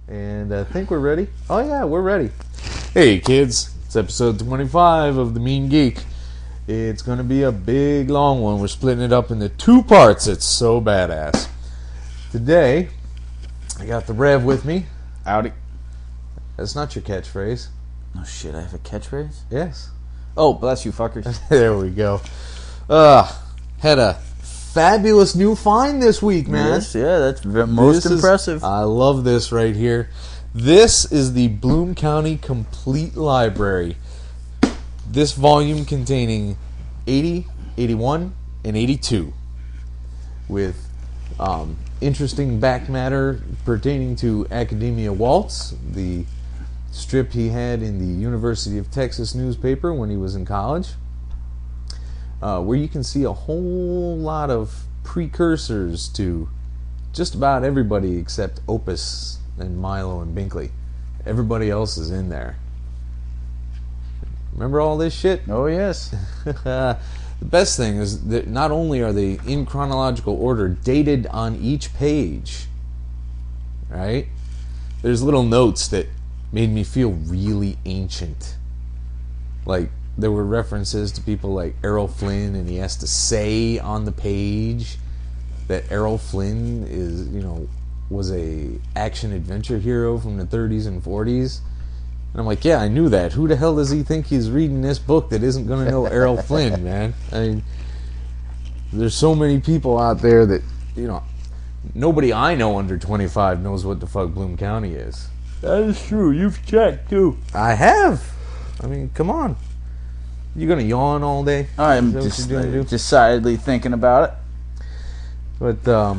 And I think we're ready. Oh yeah, we're ready. Hey kids, it's episode 25 of the MEAN GEEK. It's going to be a big long one. We're splitting it up into 2 parts. It's so badass. Today, I got the Rev with me. Howdy. That's not your catchphrase. Oh shit, I have a catchphrase? Yes. Oh, bless you fuckers. There we go. Had a fabulous new find this week, man. Yes, yeah, that's most impressive. I love this right here. This is the Bloom County Complete Library. This volume containing 80, 81, and 82 with interesting back matter pertaining to Academia Waltz, the strip he had in the University of Texas newspaper when he was in college, where you can see a whole lot of precursors to just about everybody except Opus and Milo and Binkley. Everybody else is in there. Remember all this shit? Oh, yes. The best thing is that not only are they in chronological order, dated on each page, right? There's little notes that made me feel really ancient. Like, there were references to people like Errol Flynn, and he has to say on the page that Errol Flynn is, was a action-adventure hero from the 30s and 40s. And I'm like, yeah, I knew that. Who the hell does he think he's reading this book that isn't going to know Errol Flynn, man? I mean, there's so many people out there that, nobody I know under 25 knows what the fuck Bloom County is. That is true. You've checked, too. I have. I mean, come on. You going to yawn all day? I'm just decidedly thinking about it. But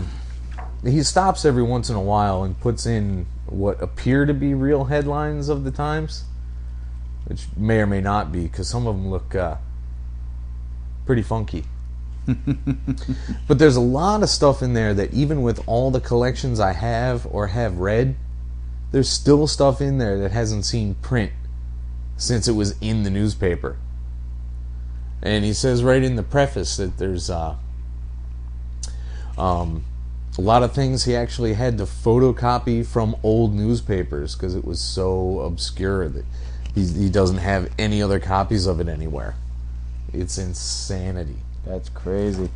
he stops every once in a while and puts in what appear to be real headlines of the times, which may or may not be, because some of them look pretty funky. But there's a lot of stuff in there that even with all the collections I have or have read, there's still stuff in there that hasn't seen print since it was in the newspaper. And he says right in the preface that there's a lot of things he actually had to photocopy from old newspapers because it was so obscure that he doesn't have any other copies of it anywhere. It's insanity. That's crazy.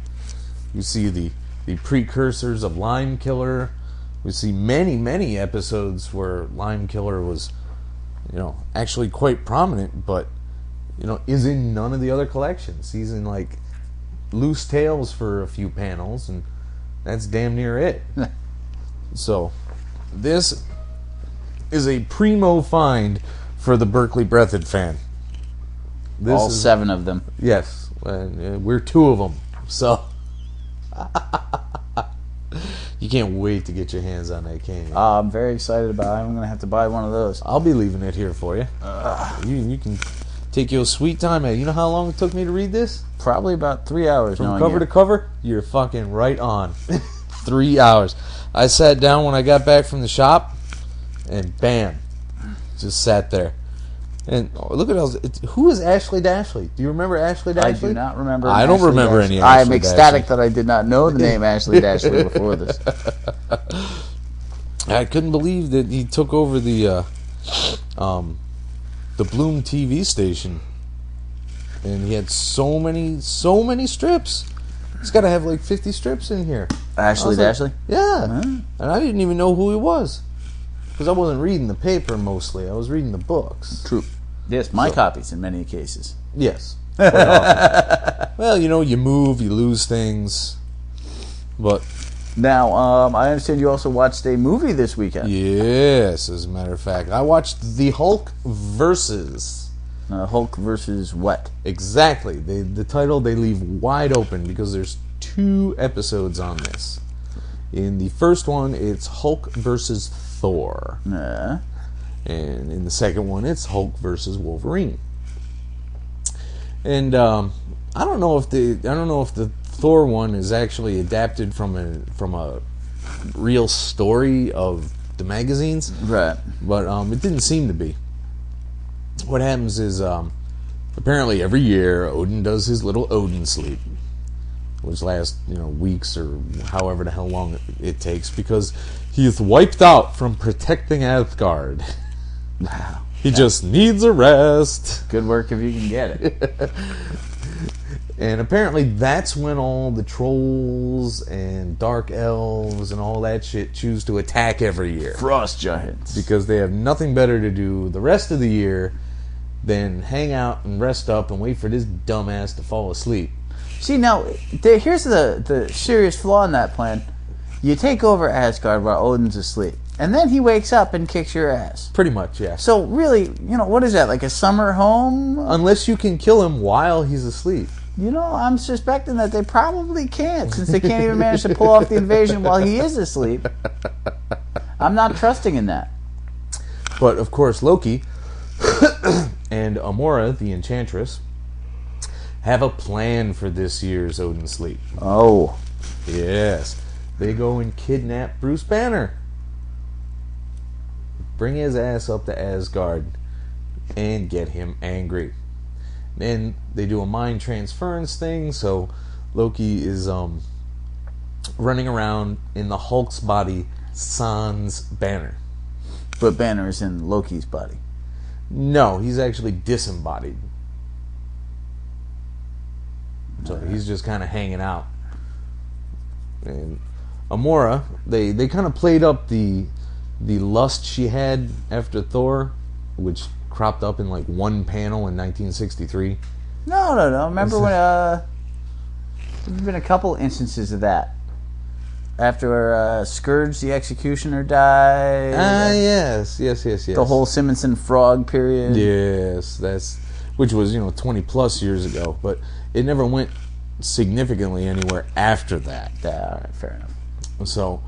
You see the precursors of Lime Killer. We see many episodes where Lime Killer was, actually quite prominent, but, is in none of the other collections. He's in, like, Loose Tales for a few panels, and that's damn near it. So, this is a primo find for the Berkeley Breathed fan. All 7 of them. Yes. We're 2 of them. So, you can't wait to get your hands on that, can you? I'm very excited about it. I'm going to have to buy one of those. I'll be leaving it here for you. You can take your sweet time. You know how long it took me to read this? Probably about 3 hours. From cover to cover, you're fucking right on. 3 hours. I sat down when I got back from the shop, and bam, just sat there. And look at else. Who is Ashley Dashley? Do you remember Ashley Dashley? I do not remember. I don't remember any. I am ecstatic that I did not know the name Ashley Dashley before this. I couldn't believe that he took over the Bloom TV station, and he had so many strips. He's got to have like 50 strips in here. Ashley Dashley? Yeah. And I didn't even know who he was because I wasn't reading the paper mostly. I was reading the books. True. Yes, my copies in many cases. Yes. Well, you move, you lose things, but. Now, I understand you also watched a movie this weekend. Yes, as a matter of fact. I watched The Hulk versus. Hulk versus what? Exactly. The title they leave wide open because there's 2 episodes on this. In the first one, it's Hulk versus Thor. And in the second one, it's Hulk versus Wolverine. And I don't know if the Thor one is actually adapted from a real story of the magazines, right? But it didn't seem to be. What happens is apparently every year Odin does his little Odin sleep, which lasts weeks or however the hell long it takes, because He's wiped out from protecting Asgard. Wow. He just needs a rest. Good work if you can get it. And apparently that's when all the trolls and dark elves and all that shit choose to attack every year. Frost giants. Because they have nothing better to do the rest of the year than hang out and rest up and wait for this dumbass to fall asleep. See, now, here's the serious flaw in that plan. You take over Asgard while Odin's asleep. And then he wakes up and kicks your ass. Pretty much, yeah. So really, what is that, like a summer home? Unless you can kill him while he's asleep. I'm suspecting that they probably can't, since they can't even manage to pull off the invasion while he is asleep. I'm not trusting in that. But, of course, Loki and Amora, the Enchantress, have a plan for this year's Odin sleep. Oh. Yes. They go and kidnap Bruce Banner. Bring his ass up to Asgard and get him angry. Then they do a mind transference thing, so Loki is running around in the Hulk's body sans Banner. But Banner is in Loki's body. No, he's actually disembodied. So he's just kind of hanging out. And Amora, they kind of played up the lust she had after Thor, which cropped up in like one panel in 1963. No. Remember when there's been a couple instances of that. After Scourge the Executioner died. Yes. The whole Simonson Frog period. Yes, which was 20 plus years ago, but it never went significantly anywhere after that. Yeah, all right, fair enough. So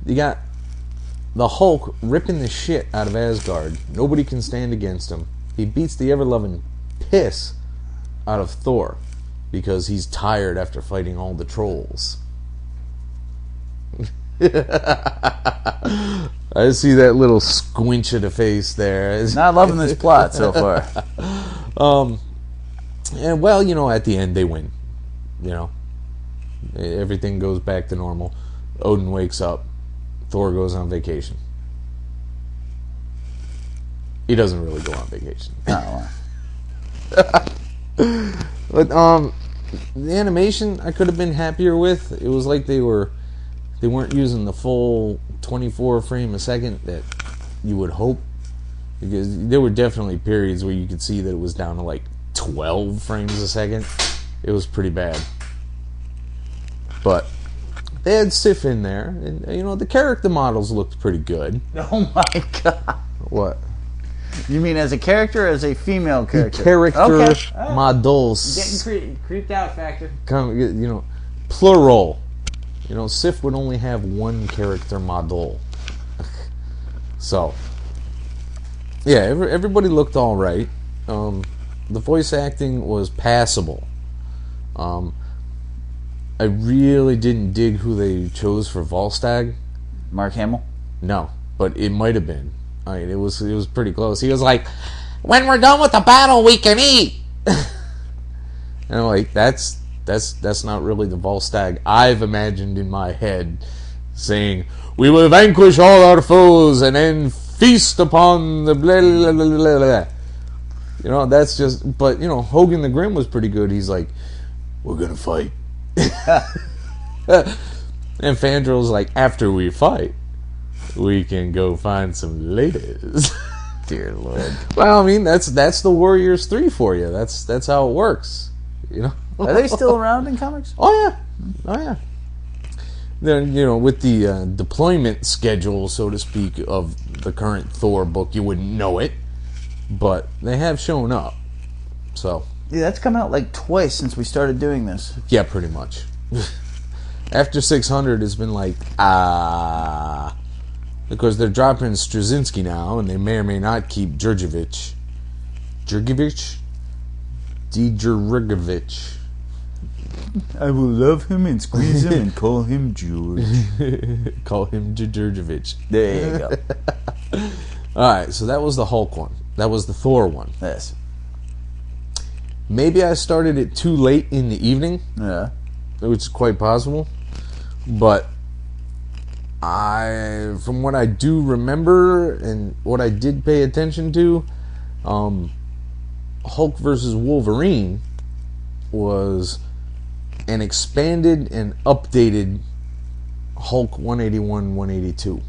you got the Hulk ripping the shit out of Asgard. Nobody can stand against him. He beats the ever-loving piss out of Thor because he's tired after fighting all the trolls. I see that little squinch of the face there. Not loving this plot so far. And well, at the end they win. Everything goes back to normal. Odin wakes up. Thor goes on vacation. He doesn't really go on vacation. Oh. But the animation I could have been happier with. It was like they weren't using the full 24 frame a second that you would hope, because there were definitely periods where you could see that it was down to like 12 frames a second. It was pretty bad. But they had Sif in there, and the character models looked pretty good. Oh my god. What? You mean as a character or as a female character? The character okay. Right. models. Getting creeped out factor. Plural. Sif would only have one character model. So, yeah, everybody looked all right. The voice acting was passable. I really didn't dig who they chose for Volstagg. Mark Hamill? No, but it might have been. I mean, it was pretty close. He was like, "When we're done with the battle, we can eat." And I'm like, that's not really the Volstagg I've imagined in my head, saying, "We will vanquish all our foes and then feast upon the blah blah blah blah blah." That's just. But Hogan the Grim was pretty good. He's like, "We're gonna fight." And Fandrel's like, "After we fight, we can go find some ladies." Dear Lord. Well, I mean, that's the Warriors 3 for you. That's how it works. Are they still around in comics? Oh yeah. Then with the deployment schedule, so to speak, of the current Thor book, you wouldn't know it, but they have shown up. So yeah, that's come out like twice since we started doing this. yeah, pretty much. After 600, it's been like because they're dropping Straczynski now, and they may or may not keep Djurjevic. I will love him and squeeze him and call him George. Call him Djurjevic. There you go. Alright, so that was the Hulk one. That was the Thor one. Yes. Maybe I started it too late in the evening. Yeah. Which is quite possible. But From what I do remember and what I did pay attention to, Hulk versus Wolverine was an expanded and updated Hulk 181, 182.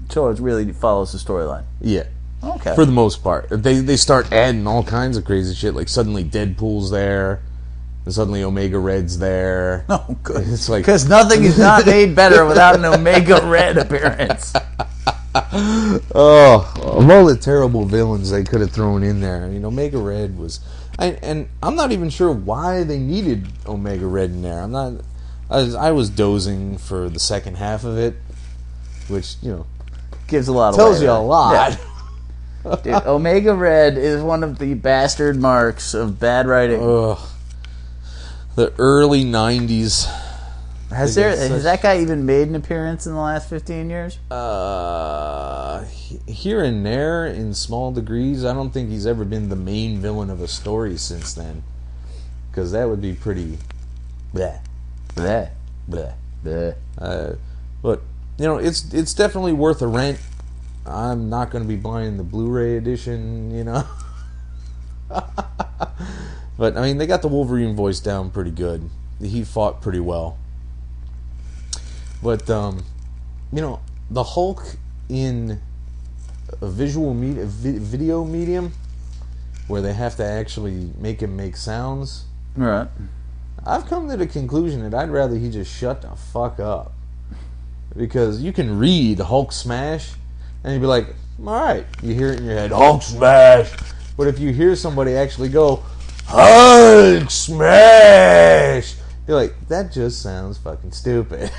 So it really follows the storyline. Yeah. Okay. For the most part. They start adding all kinds of crazy shit, like suddenly Deadpool's there, and suddenly Omega Red's there. Oh, good. It's like, because nothing is not made better without an Omega Red appearance. Oh, of all the terrible villains they could have thrown in there, I mean, Omega Red was... And I'm not even sure why they needed Omega Red in there. I was dozing for the second half of it, which, gives a lot tells you a lot. Yeah. Dude, Omega Red is one of the bastard marks of bad writing. Ugh. The early 90s. Has that guy even made an appearance in the last 15 years? Here and there in small degrees. I don't think he's ever been the main villain of a story since then, because that would be pretty bleh, Bleh, bleh, bleh. but it's definitely worth a rent. I'm not going to be buying the Blu-ray edition, But I mean, they got the Wolverine voice down pretty good. He fought pretty well. But the Hulk in a video medium, where they have to actually make him make sounds. Right. I've come to the conclusion that I'd rather he just shut the fuck up, because you can read Hulk smash, and you'd be like, all right, you hear it in your head, Hulk smash. But if you hear somebody actually go, Hulk smash, you're like, that just sounds fucking stupid.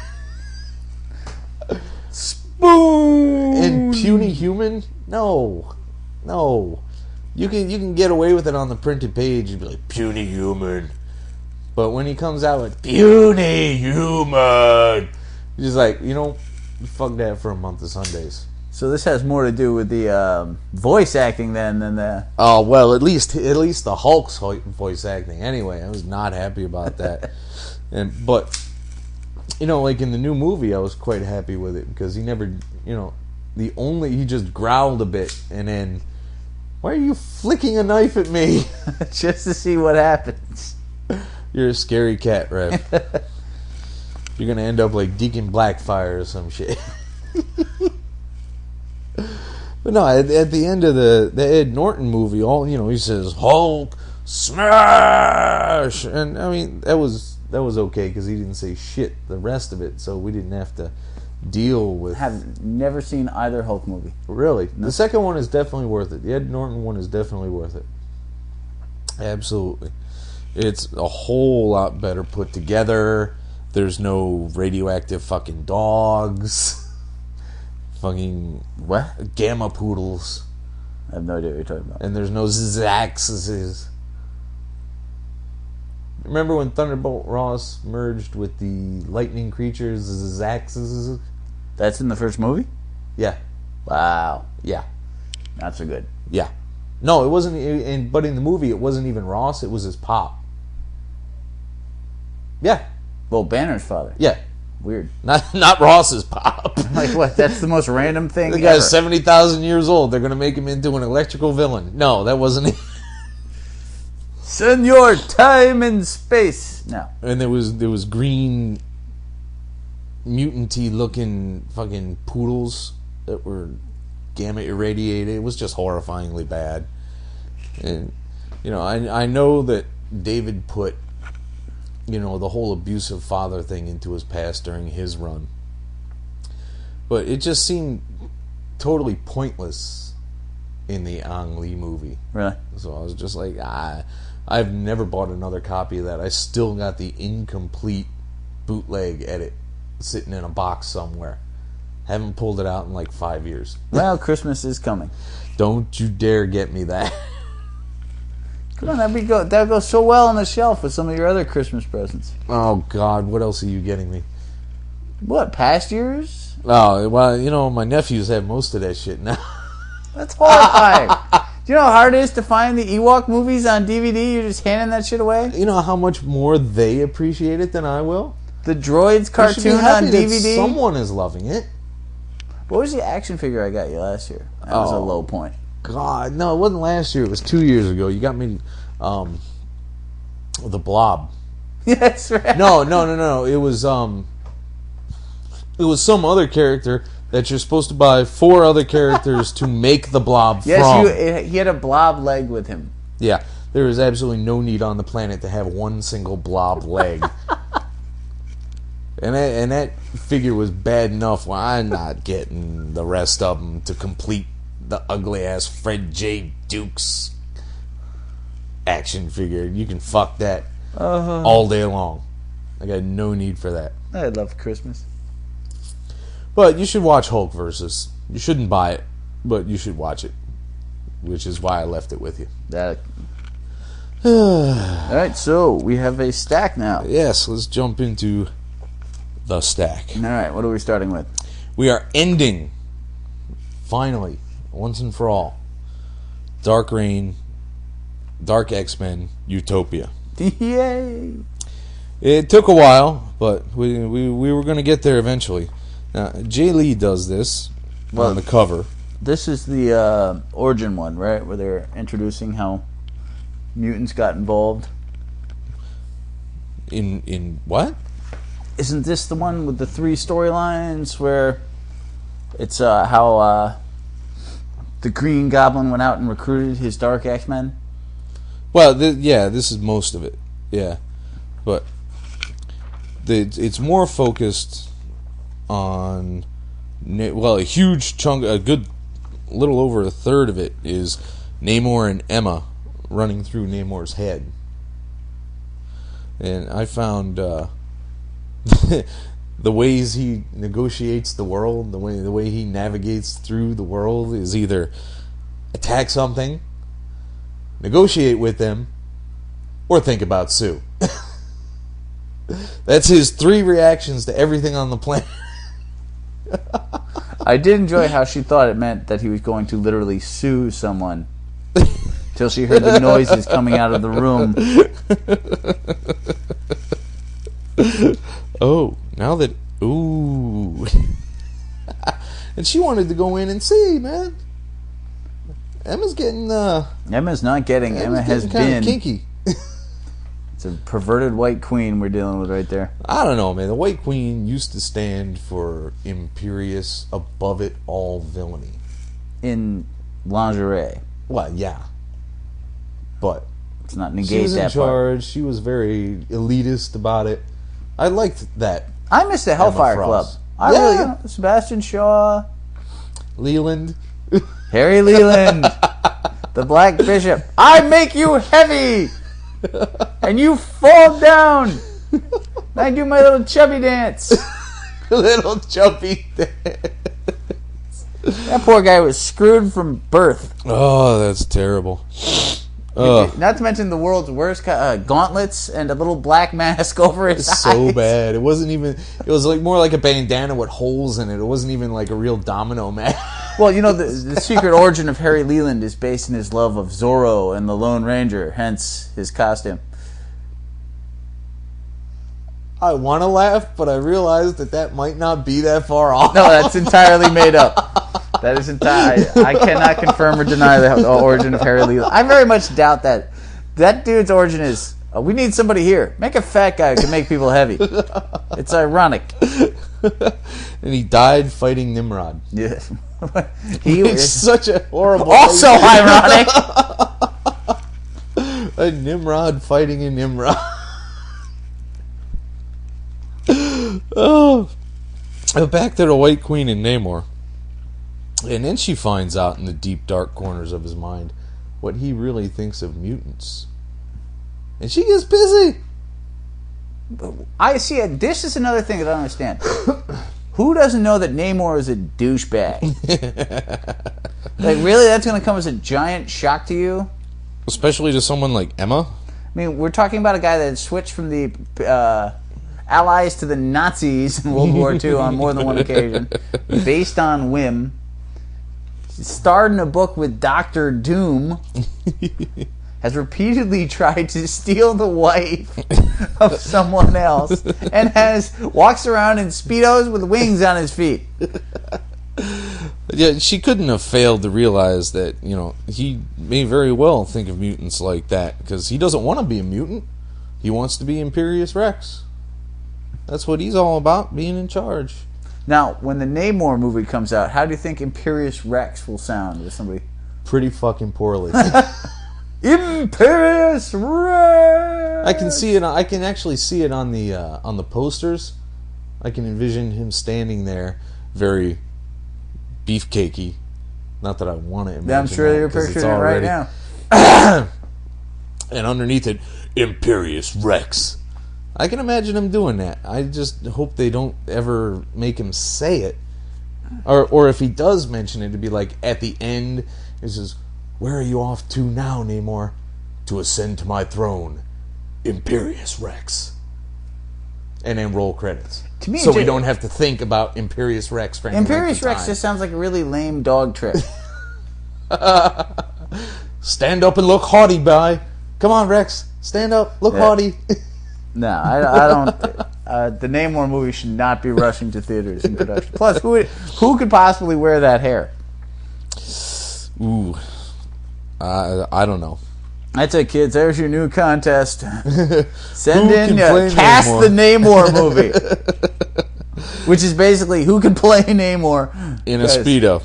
Spoon. And puny human? No. You can get away with it on the printed page. You'd be like, puny human. But when he comes out with puny human, you're just like, fuck that for a month of Sundays. So this has more to do with the voice acting than the... Oh, well, at least the Hulk's voice acting. Anyway, I was not happy about that. But like in the new movie, I was quite happy with it, because he never, he just growled a bit, and then, why are you flicking a knife at me? Just to see what happens. You're a scary cat, Rev. You're gonna end up like Deacon Blackfire or some shit. But no, at the end of the Ed Norton movie, he says Hulk smash, and I mean that was okay, because he didn't say shit the rest of it, so we didn't have to deal with. Have never seen either Hulk movie. Really, no. The second one is definitely worth it. The Ed Norton one is definitely worth it. Absolutely, it's a whole lot better put together. There's no radioactive fucking dogs. Fucking what? Gamma poodles. I have no idea what you're talking about. And there's no Zaxxes. Remember when Thunderbolt Ross merged with the lightning creatures, the Zaxxes? That's in the first movie? Yeah. Wow. Yeah. Not so good. Yeah. No, it wasn't. But in the movie, it wasn't even Ross. It was his pop. Yeah. Well, Banner's father. Yeah. Weird. Not Ross's pop. Like what? That's the most random thing The guy's 70,000 years old. They're going to make him into an electrical villain. No, that wasn't it. Senor Time and Space. No. And there was green mutant-y looking fucking poodles that were gamma irradiated. It was just horrifyingly bad. And I know that David put the whole abusive father thing into his past during his run, but it just seemed totally pointless in the Ang Lee movie. Really? So I was just like, I've never bought another copy of that. I still got the incomplete bootleg edit sitting in a box somewhere. Haven't pulled it out in like 5 years. Well, Christmas is coming. Don't you dare get me that. Come on, that goes so well on the shelf with some of your other Christmas presents. Oh God, what else are you getting me? What, past years? Oh, well, my nephews have most of that shit now. That's horrifying. Do you know how hard it is to find the Ewok movies on DVD? You're just handing that shit away? You know how much more they appreciate it than I will? The Droids cartoon on DVD? Someone is loving it. What was the action figure I got you last year? That was a low point. God, no, it wasn't last year. It was 2 years ago. You got me the Blob. That's right. No. It was some other character that you're supposed to buy 4 other characters to make the Blob from. Yes, he had a blob leg with him. Yeah, there is absolutely no need on the planet to have one single Blob leg. And that figure was bad enough. Well, I'm not getting the rest of them to complete the ugly-ass Fred J. Dukes action figure. You can fuck that all day long. I got no need for that. I love Christmas. But you should watch Hulk versus. You shouldn't buy it, but you should watch it, which is why I left it with you. All right, so we have a stack now. Yes, let's jump into the stack. All right, what are we starting with? We are ending, finally, once and for all, Dark Reign, Dark X-Men, Utopia. Yay! It took a while, but we were going to get there eventually. Now, Jay Lee does this on the cover. This is the origin one, right? Where they're introducing how mutants got involved. In what? Isn't this the one with the 3 storylines where it's how the Green Goblin went out and recruited his Dark X-Men? Well, this is most of it. Yeah, but it's more focused on, well, a huge chunk, a good little over a third of it is Namor and Emma running through Namor's head. And I found the ways he negotiates the world, the way he navigates through the world is either attack something, negotiate with them, or think about Sue. That's his 3 reactions to everything on the planet. I did enjoy how she thought it meant that he was going to literally sue someone till she heard the noises coming out of the room. Oh, now that... Ooh. And she wanted to go in and see, man. Emma's getting... Emma's not getting... Emma has been... kinky. It's a perverted white queen we're dealing with right there. I don't know, man. The White Queen used to stand for imperious, above-it-all villainy. In lingerie. Well, yeah. But let's not negate she was in that charge. part. She was very elitist about it. I liked that. I missed the Hellfire Club. I really... Sebastian Shaw. Leland. Harry Leland. The Black Bishop. I make you heavy! And you fall down. I do my little chubby dance. Little chubby dance. That poor guy was screwed from birth. Oh, that's terrible. Not to mention the world's worst gauntlets and a little black mask over his eyes. So bad. It wasn't even... It was like more like a bandana with holes in it. It wasn't even like a real domino mask. Well, you know, the secret origin of Harry Leland is based in his love of Zorro and the Lone Ranger, hence his costume. I want to laugh, but I realized that might not be that far off. No, that's entirely made up. That is entirely... I cannot confirm or deny the origin of Harry Leland. I very much doubt that. That dude's origin is, we need somebody here. Make a fat guy who can make people heavy. It's ironic. And he died fighting Nimrod. Yes. It's such a horrible... Also ironic. A Nimrod fighting a Nimrod. Oh. Back to the White Queen and Namor. And then she finds out in the deep, dark corners of his mind what he really thinks of mutants. And she gets busy. I see it. This is another thing that I don't understand. Who doesn't know that Namor is a douchebag? Like, really? That's going to come as a giant shock to you? Especially to someone like Emma? I mean, we're talking about a guy that switched from the Allies to the Nazis in World War II on more than one occasion, based on whim. Starred in a book with Doctor Doom. Has repeatedly tried to steal the wife of someone else, and walks around in Speedos with wings on his feet. Yeah, she couldn't have failed to realize that, he may very well think of mutants like that, because he doesn't want to be a mutant. He wants to be Imperious Rex. That's what he's all about, being in charge. Now, when the Namor movie comes out, how do you think Imperious Rex will sound with somebody? Pretty fucking poorly. Imperious Rex! I can see it. I can actually see it on the posters. I can envision him standing there, very beefcakey. Not that I want to imagine. Yeah, I'm sure that, you're picturing it right now. And underneath it, Imperious Rex. I can imagine him doing that. I just hope they don't ever make him say it. Or if he does mention it, to be like at the end, it says, "Where are you off to now, Namor? To ascend to my throne, Imperious Rex." And then roll credits. To me, so we don't have to think about Imperious Rex for any Imperious length of Rex time. just sounds like a really lame dog trick. Stand up and look haughty, boy. Come on, Rex. Stand up, look haughty. No, I don't. The Namor movie should not be rushing to theaters in production. Plus, who could possibly wear that hair? Ooh. I don't know. That's it, kids. There's your new contest. Send Who in, can play cast Namor? the Namor movie. Which is basically, who can play Namor? In a Speedo.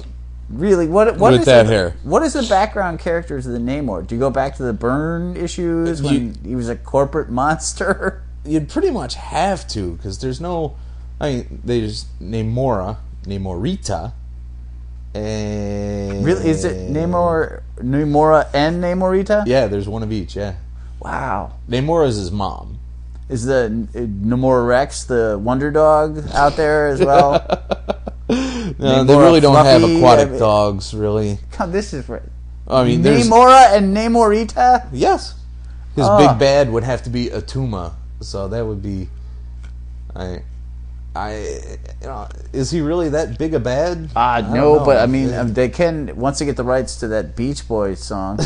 Really, what With is that hair. What is the background characters of the Namor? Do you go back to the Byrne issues when he was a corporate monster? You'd pretty much have to, because there's no... there's Namorita, and... Really? Is it Namora and Namorita? Yeah, there's one of each, yeah. Wow. Namora's his mom. Is the Namor Rex the Wonder Dog out there as well? No, they really don't have aquatic dogs, really. God, this is right. I mean, there's... Namora and Namorita? Yes. His big bad would have to be Atuma, so that would be... is he really that big a bad? No, but I mean, they can, once they get the rights to that Beach Boys song,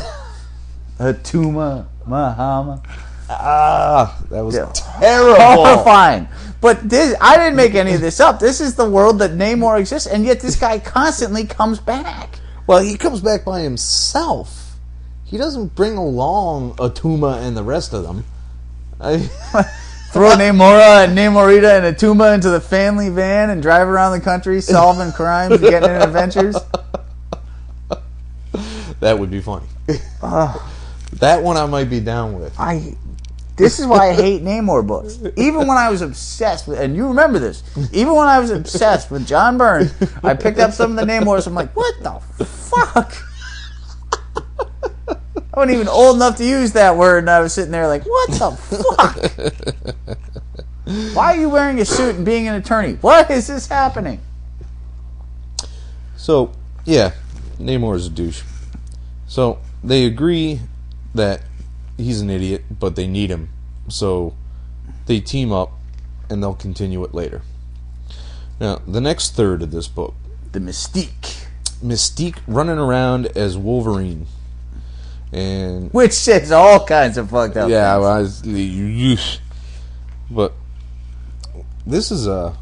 Atuma Mahama. That was terrible. Horrifying. But I didn't make any of this up. This is the world that Namor exists, and yet this guy constantly comes back. Well, he comes back by himself. He doesn't bring along Atuma and the rest of them. Throw Namora and Namorita and Atuma into the family van and drive around the country solving crimes and getting in adventures. That would be funny. That one I might be down with. This is why I hate Namor books. Even when I was obsessed with, and you remember this, even when I was obsessed with John Byrne, I picked up some of the Namors. I'm like, what the fuck? I wasn't even old enough to use that word, and I was sitting there like, what the fuck? Why are you wearing a suit and being an attorney? What is this happening? So, yeah, Namor's a douche. So, they agree that he's an idiot, but they need him. So, they team up, and they'll continue it later. Now, the next third of this book. The Mystique. Mystique running around as Wolverine. And which says all kinds of fucked up things. But this is a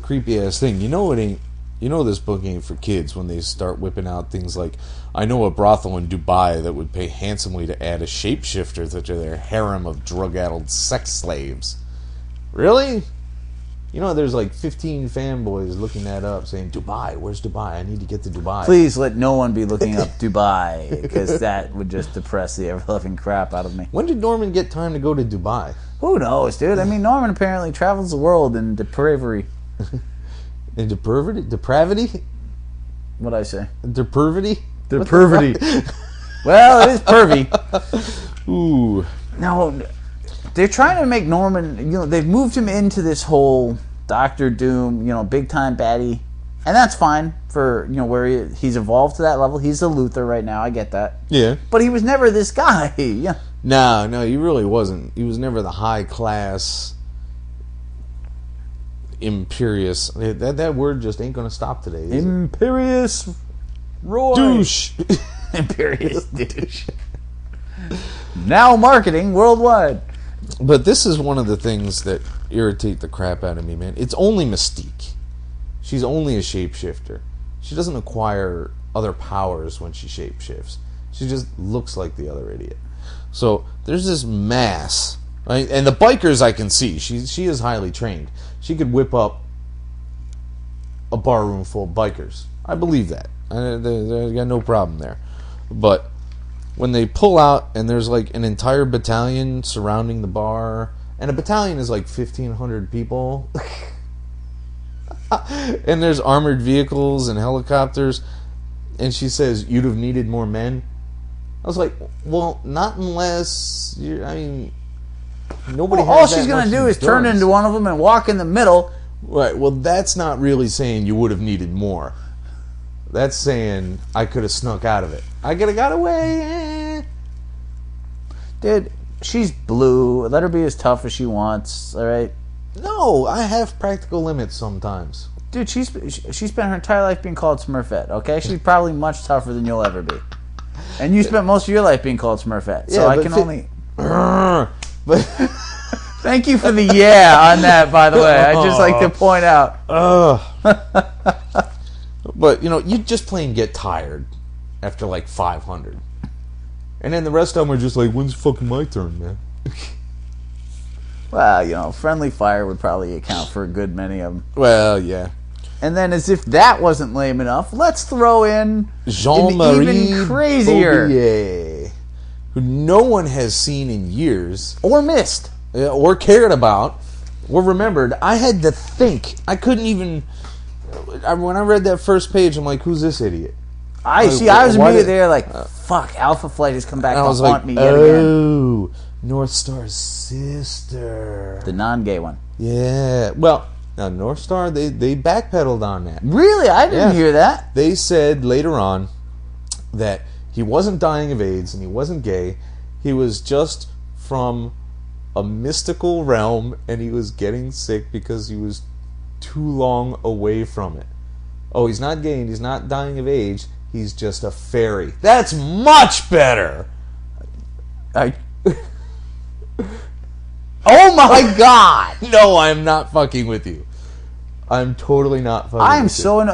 creepy ass thing. This book ain't for kids when they start whipping out things like, I know a brothel in Dubai that would pay handsomely to add a shapeshifter to their harem of drug-addled sex slaves. Really? There's like 15 fanboys looking that up, saying, Dubai, where's Dubai? I need to get to Dubai. Please let no one be looking up Dubai, because that would just depress the ever-loving crap out of me. When did Norman get time to go to Dubai? Who knows, dude? I mean, Norman apparently travels the world in depravity. In depravity? What'd I say? Depravity? Depravity. Well, it is pervy. Ooh. No, they're trying to make Norman, they've moved him into this whole Doctor Doom, big time baddie. And that's fine for, where he's evolved to that level. He's a Luthor right now, I get that. Yeah. But he was never this guy. Yeah. No, he really wasn't. He was never the high class Imperious. That word just ain't gonna stop today. Imperious Roy. Douche. Imperious douche. Now marketing worldwide. But this is one of the things that irritate the crap out of me, man. It's only Mystique. She's only a shapeshifter. She doesn't acquire other powers when she shapeshifts. She just looks like the other idiot. So there's this mass, right? And the bikers I can see. She is highly trained. She could whip up a barroom full of bikers. I believe that. I got no problem there. But when they pull out and there's like an entire battalion surrounding the bar, and a battalion is like 1,500 people, and there's armored vehicles and helicopters, and she says, "You'd have needed more men." I was like, well, not unless nobody. All she's gonna do is turn into one of them and walk in the middle. Right. Well, that's not really saying you would have needed more. That's saying I could have snuck out of it. I could have got away. Dude, she's blue. Let her be as tough as she wants. All right. No, I have practical limits sometimes. Dude, she spent her entire life being called Smurfette. Okay, she's probably much tougher than you'll ever be. And you spent most of your life being called Smurfette. So I can only. But thank you for the on that, by the way. I just like to point out. But, you just plain get tired after like 500. And then the rest of them are just like, when's fucking my turn, man? Well, friendly fire would probably account for a good many of them. Well, yeah. And then, as if that wasn't lame enough, let's throw in Jean-Marie even crazier, Bouvier, who no one has seen in years, or missed, or cared about, or remembered. I had to think. I couldn't even. When I read that first page, I'm like, "Who's this idiot?" I was immediately there, like, "Fuck, Alpha Flight has come back to haunt me yet again." Oh, North Star's sister, the non-gay one. Yeah. Well. Now, North Star, they backpedaled on that. Really? I didn't hear that. They said later on that he wasn't dying of AIDS and he wasn't gay. He was just from a mystical realm and he was getting sick because he was too long away from it. Oh, he's not gay and he's not dying of AIDS. He's just a fairy. That's much better. Oh my God! No, I'm not fucking with you. I'm totally not fucking I'm with so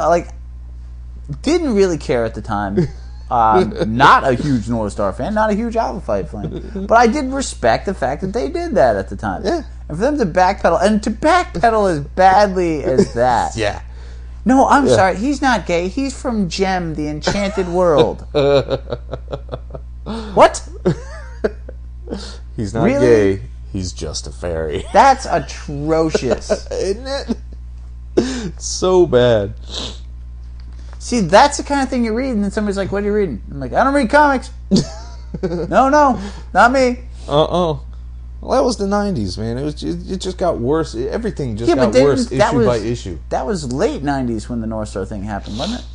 didn't really care at the time. Not a huge North Star fan, not a huge Alpha Flight fan. But I did respect the fact that they did that at the time. Yeah. And for them to backpedal, and to backpedal as badly as that. Yeah. No, I'm sorry. He's not gay. He's from Gem, the Enchanted World. What? He's not gay. He's just a fairy. That's atrocious. Isn't it? So bad. See, that's the kind of thing you read, and then somebody's like, "What are you reading?" I'm like, "I don't read comics." No, not me. Well, that was the 90s, man. It just got worse. Everything just got worse issue by issue. That was late 90s when the North Star thing happened, wasn't it?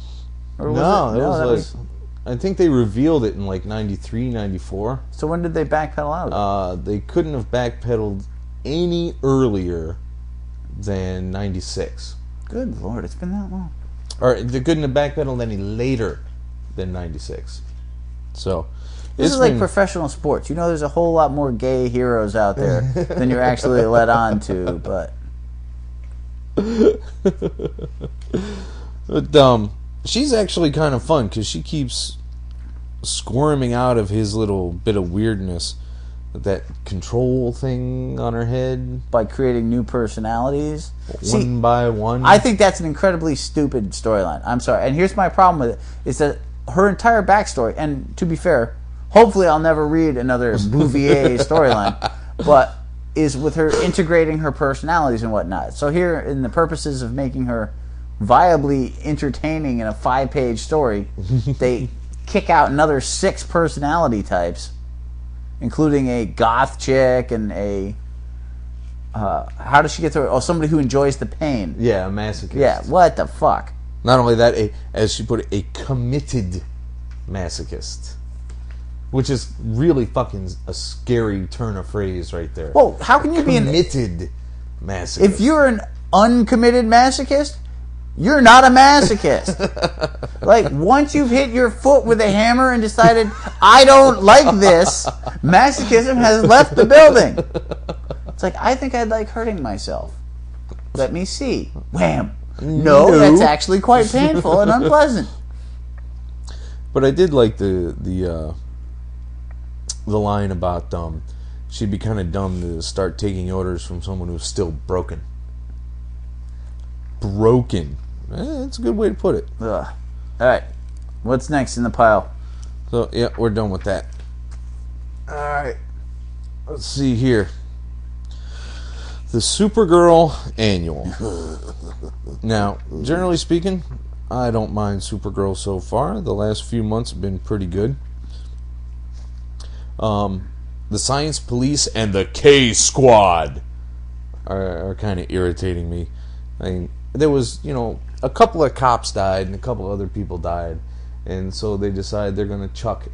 Or was I think they revealed it in like 93, 94. So when did they backpedal out of it? They couldn't have backpedaled any earlier than 96. Good Lord, it's been that long. Or they couldn't have backpedaled any later than 96. So this is like professional sports. There's a whole lot more gay heroes out there than you're actually let on to, but she's actually kind of fun because she keeps squirming out of his little bit of weirdness, that control thing on her head, by creating new personalities one by one. I think that's an incredibly stupid storyline. I'm sorry. And here's my problem with it, is that her entire backstory, and to be fair, hopefully I'll never read another Bouvier storyline, but is with her integrating her personalities and whatnot. So here, in the purposes of making her viably entertaining in a 5-page story, they kick out another 6 personality types, including a goth chick and a how does she get to? Oh, somebody who enjoys the pain. Yeah, a masochist. Yeah, what the fuck? Not only that, as she put it, a committed masochist, which is really fucking a scary turn of phrase right there. Well, how can you be an committed masochist? If you're an uncommitted masochist, you're not a masochist. Like, once you've hit your foot with a hammer and decided, I don't like this, masochism has left the building. It's like, I think I'd like hurting myself. Let me see. Wham. No, that's actually quite painful and unpleasant. But I did like the line about she'd be kind of dumb to start taking orders from someone who's still broken. Broken. That's a good way to put it. Ugh. All right. What's next in the pile? So, yeah, we're done with that. All right. Let's see here. The Supergirl Annual. Now, generally speaking, I don't mind Supergirl so far. The last few months have been pretty good. The Science Police and the K Squad are kind of irritating me. I mean, there was, a couple of cops died and a couple of other people died. And so they decided they're going to chuck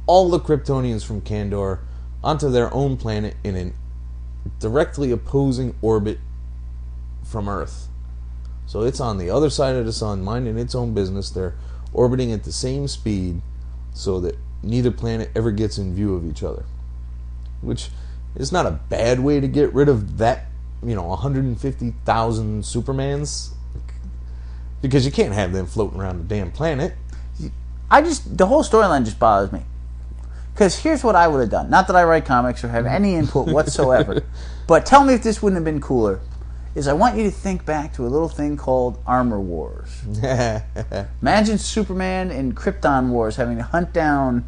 all the Kryptonians from Kandor onto their own planet in a directly opposing orbit from Earth. So it's on the other side of the sun, minding its own business. They're orbiting at the same speed so that neither planet ever gets in view of each other. Which is not a bad way to get rid of that, 150,000 Supermans. Because you can't have them floating around the damn planet. The whole storyline just bothers me. Because here's what I would have done. Not that I write comics or have any input whatsoever. But tell me if this wouldn't have been cooler. Is I want you to think back to a little thing called Armor Wars. Imagine Superman in Krypton Wars having to hunt down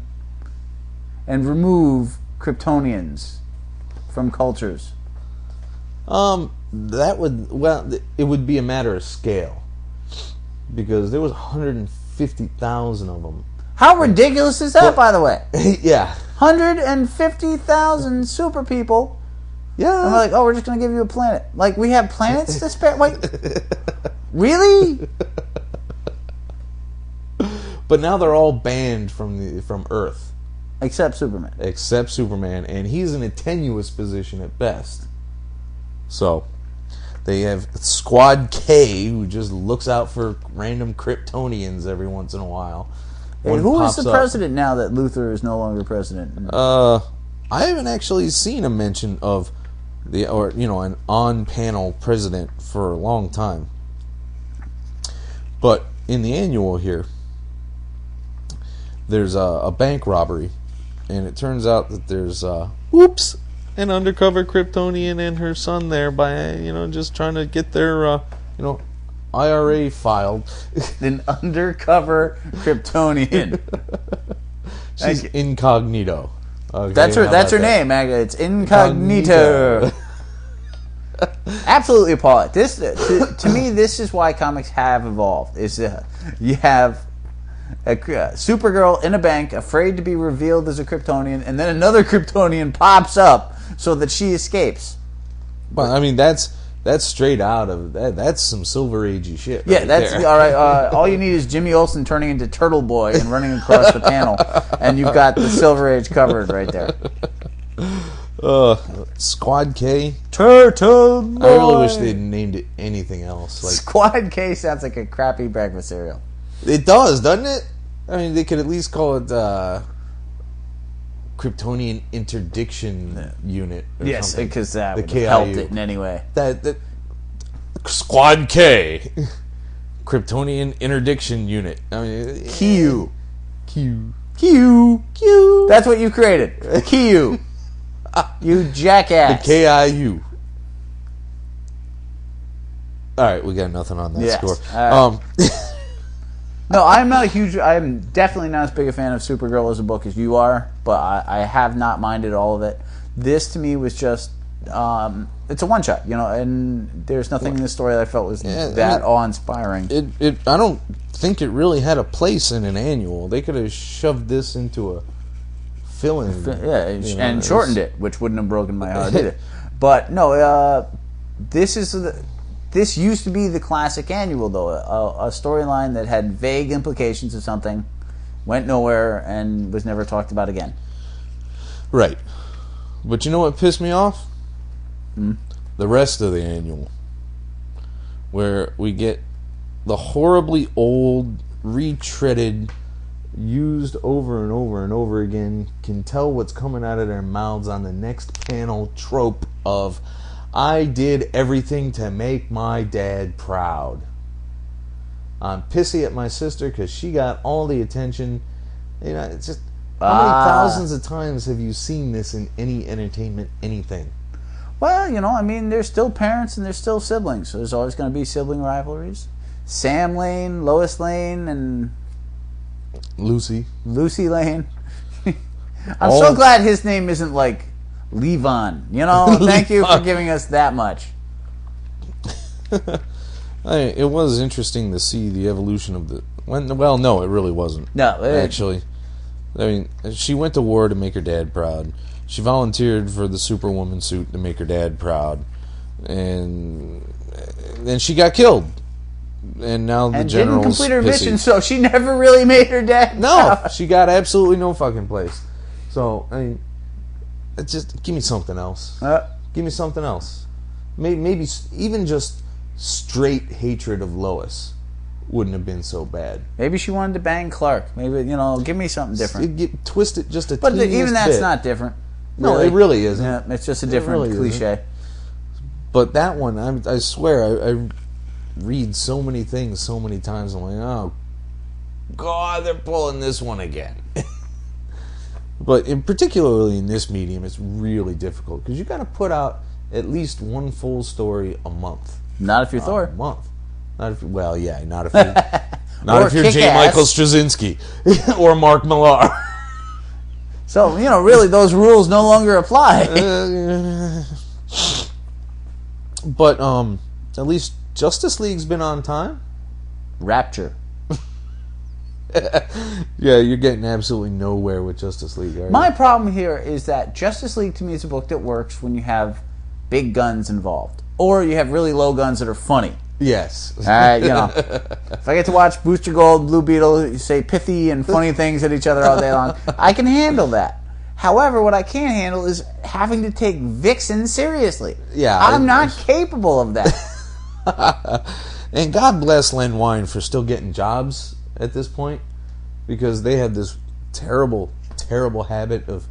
and remove Kryptonians from cultures. It would be a matter of scale. Because there was 150,000 of them. How ridiculous is that, by the way? Yeah. 150,000 super people. Yeah. And we're like, we're just going to give you a planet. Like, we have planets to spare? Wait. Really? But now they're all banned from Earth. Except Superman. And he's in a tenuous position at best. So, they have Squad K, who just looks out for random Kryptonians every once in a while. Hey, who is the president now that Luthor is no longer president? I haven't actually seen a mention of an on-panel president for a long time. But in the annual here, there's a bank robbery, and it turns out that there's an undercover Kryptonian and her son there by just trying to get their IRA filed. An undercover Kryptonian. She's incognito. Okay, that's her name. It's Incognito. Absolutely appalling. This to me, this is why comics have evolved. You have a Supergirl in a bank, afraid to be revealed as a Kryptonian, and then another Kryptonian pops up so that she escapes. But I mean, that's straight out of that. That's some Silver Agey shit. Yeah, that's all right. All you need is Jimmy Olsen turning into Turtle Boy and running across the panel, and you've got the Silver Age covered right there. Squad K. Turtle Boy. I really wish they'd named it anything else. Like Squad K sounds like a crappy breakfast cereal. It does, doesn't it? I mean, they could at least call it Kryptonian Interdiction Unit. Or something. Because that the would have helped it in any way. That Squad K, Kryptonian Interdiction Unit. I mean, Q. Q. That's what you created. Q. You jackass. The KIU. All right, we got nothing on that score. No, I'm definitely not as big a fan of Supergirl as a book as you are, but I have not minded all of it. This to me was just it's a one shot, and there's nothing in this story that I felt was awe-inspiring. I don't think it really had a place in an annual. They could have shoved this into a fill-in. And shortened it, which wouldn't have broken my heart either. But no, this used to be the classic annual, though, a storyline that had vague implications of something, went nowhere, and was never talked about again. Right. But you know what pissed me off? The rest of the annual, where we get the horribly old, retreaded, used over and over and over again, can tell what's coming out of their mouths on the next panel trope of, I did everything to make my dad proud. I'm pissy at my sister because she got all the attention. You know, it's just, how many thousands of times have you seen this in any entertainment, anything? Well, you know, I mean, there's still parents and there's still siblings, so there's always going to be sibling rivalries. Sam Lane, Lois Lane, and Lucy Lane. I'm so glad his name isn't like Levon. You know, thank you for giving us that much. It was interesting to see the evolution of the... Well, no, it really wasn't. No, actually. I mean, she went to war to make her dad proud. She volunteered for the Superwoman suit to make her dad proud. And then she got killed. And now the general's didn't complete her pissy. mission, so she never really made her dad proud. She got absolutely no fucking place. So, I mean, just give me something else. Give me something else. Maybe even just straight hatred of Lois wouldn't have been so bad. Maybe she wanted to bang Clark. Maybe, you know, give me something different. Twist it just a but teeniest even that's bit. Not different. No, it really isn't. Yeah, it's just a different cliche. Isn't. But that one, I swear, I read so many things so many times. I'm like, oh, God, they're pulling this one again. But particularly in this medium, it's really difficult because you got to put out at least one full story a month. Not if you're Thor. A month. Not if, well, yeah, not if you're, not if you're J. Michael Straczynski or Mark Millar. So, you know, really, those rules no longer apply. But at least Justice League's been on time. Rapture. Yeah, you're getting absolutely nowhere with Justice League, are you? My problem here is that Justice League to me is a book that works when you have big guns involved, or you have really low guns that are funny. Yes. You know, if I get to watch Booster Gold, Blue Beetle say pithy and funny things at each other all day long, I can handle that. However, what I can't handle is having to take Vixen seriously. Yeah, I'm not capable of that. And God bless Len Wein for still getting jobs at this point, because they have this terrible, terrible habit of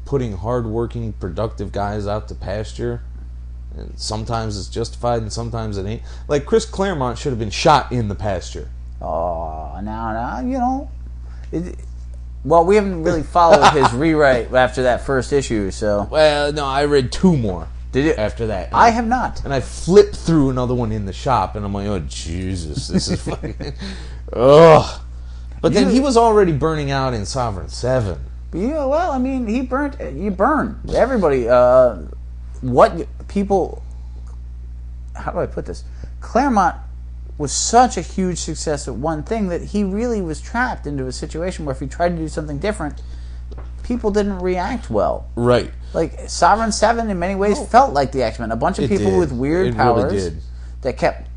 putting hard-working, productive guys out to pasture. And sometimes it's justified and sometimes it ain't. Like Chris Claremont should have been shot in the pasture. Oh, now, you know. Well, we haven't really followed his rewrite after that first issue, so... Well, no, I read 2 more. Did you? After that. I have not. And I flipped through another one in the shop, and I'm like, oh, Jesus, this is fucking... Ugh. But then he was already burning out in Sovereign 7. Yeah, well, I mean, you burn. Everybody, what people... How do I put this? Claremont was such a huge success at one thing that he really was trapped into a situation where if he tried to do something different, people didn't react well. Right. Like, Sovereign 7 in many ways felt like the X-Men. A bunch of people with weird powers really did. That kept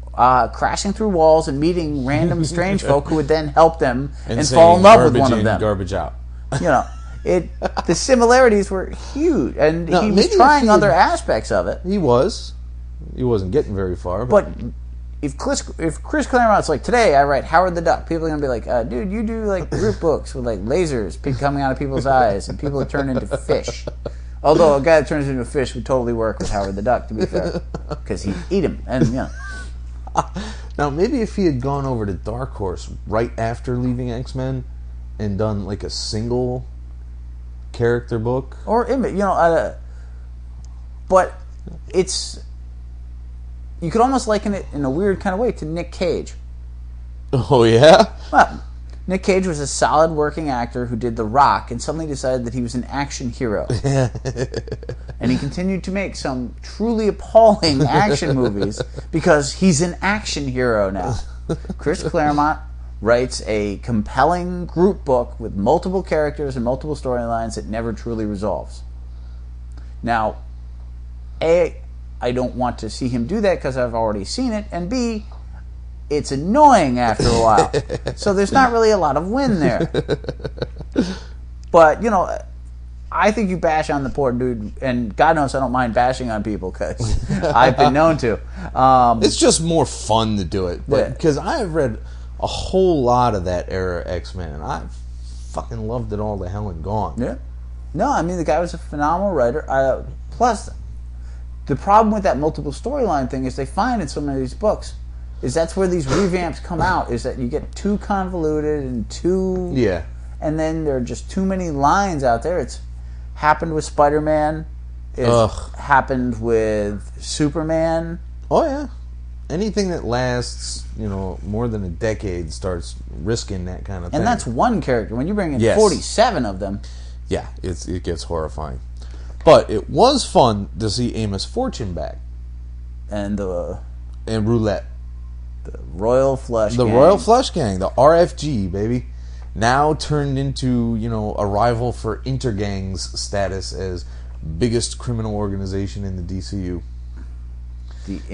crashing through walls and meeting random strange folk who would then help them and fall in love with one of them. Garbage out. You know, the similarities were huge, and he was trying other aspects of it. He was. He wasn't getting very far. But if Chris Claremont's like, today I write Howard the Duck, people are going to be like, dude, you do like group books with like lasers coming out of people's eyes and people that turn into fish. Although a guy that turns into a fish would totally work with Howard the Duck, to be fair, because he'd eat him. And, you know. Now, maybe if he had gone over to Dark Horse right after leaving X-Men and done like a single character book. Or, you know, but it's... You could almost liken it in a weird kind of way to Nick Cage. Oh, yeah? Well, Nick Cage was a solid working actor who did The Rock and suddenly decided that he was an action hero. And he continued to make some truly appalling action movies because he's an action hero now. Chris Claremont writes a compelling group book with multiple characters and multiple storylines that never truly resolves. Now, A, I don't want to see him do that because I've already seen it, and B, it's annoying after a while. So there's not really a lot of win there. But, you know, I think you bash on the poor dude, and God knows I don't mind bashing on people because I've been known to. It's just more fun to do it. Because I've read a whole lot of that era X-Men, and I fucking loved it all to hell and gone. Yeah. No, I mean, the guy was a phenomenal writer. Plus, the problem with that multiple storyline thing is they find in so many of these books is that's where these revamps come out, is that you get too convoluted and too... Yeah. And then there are just too many lines out there. It's happened with Spider-Man. It's happened with Superman. Oh, yeah. Anything that lasts, more than a decade starts risking that kind of thing. And that's one character. When you bring in 47 of them... Yeah, it gets horrifying. But it was fun to see Amos Fortune back. And Roulette. The Royal Flush Gang. The Royal Flush Gang, the RFG, baby. Now turned into, a rival for Intergang's status as biggest criminal organization in the DCU.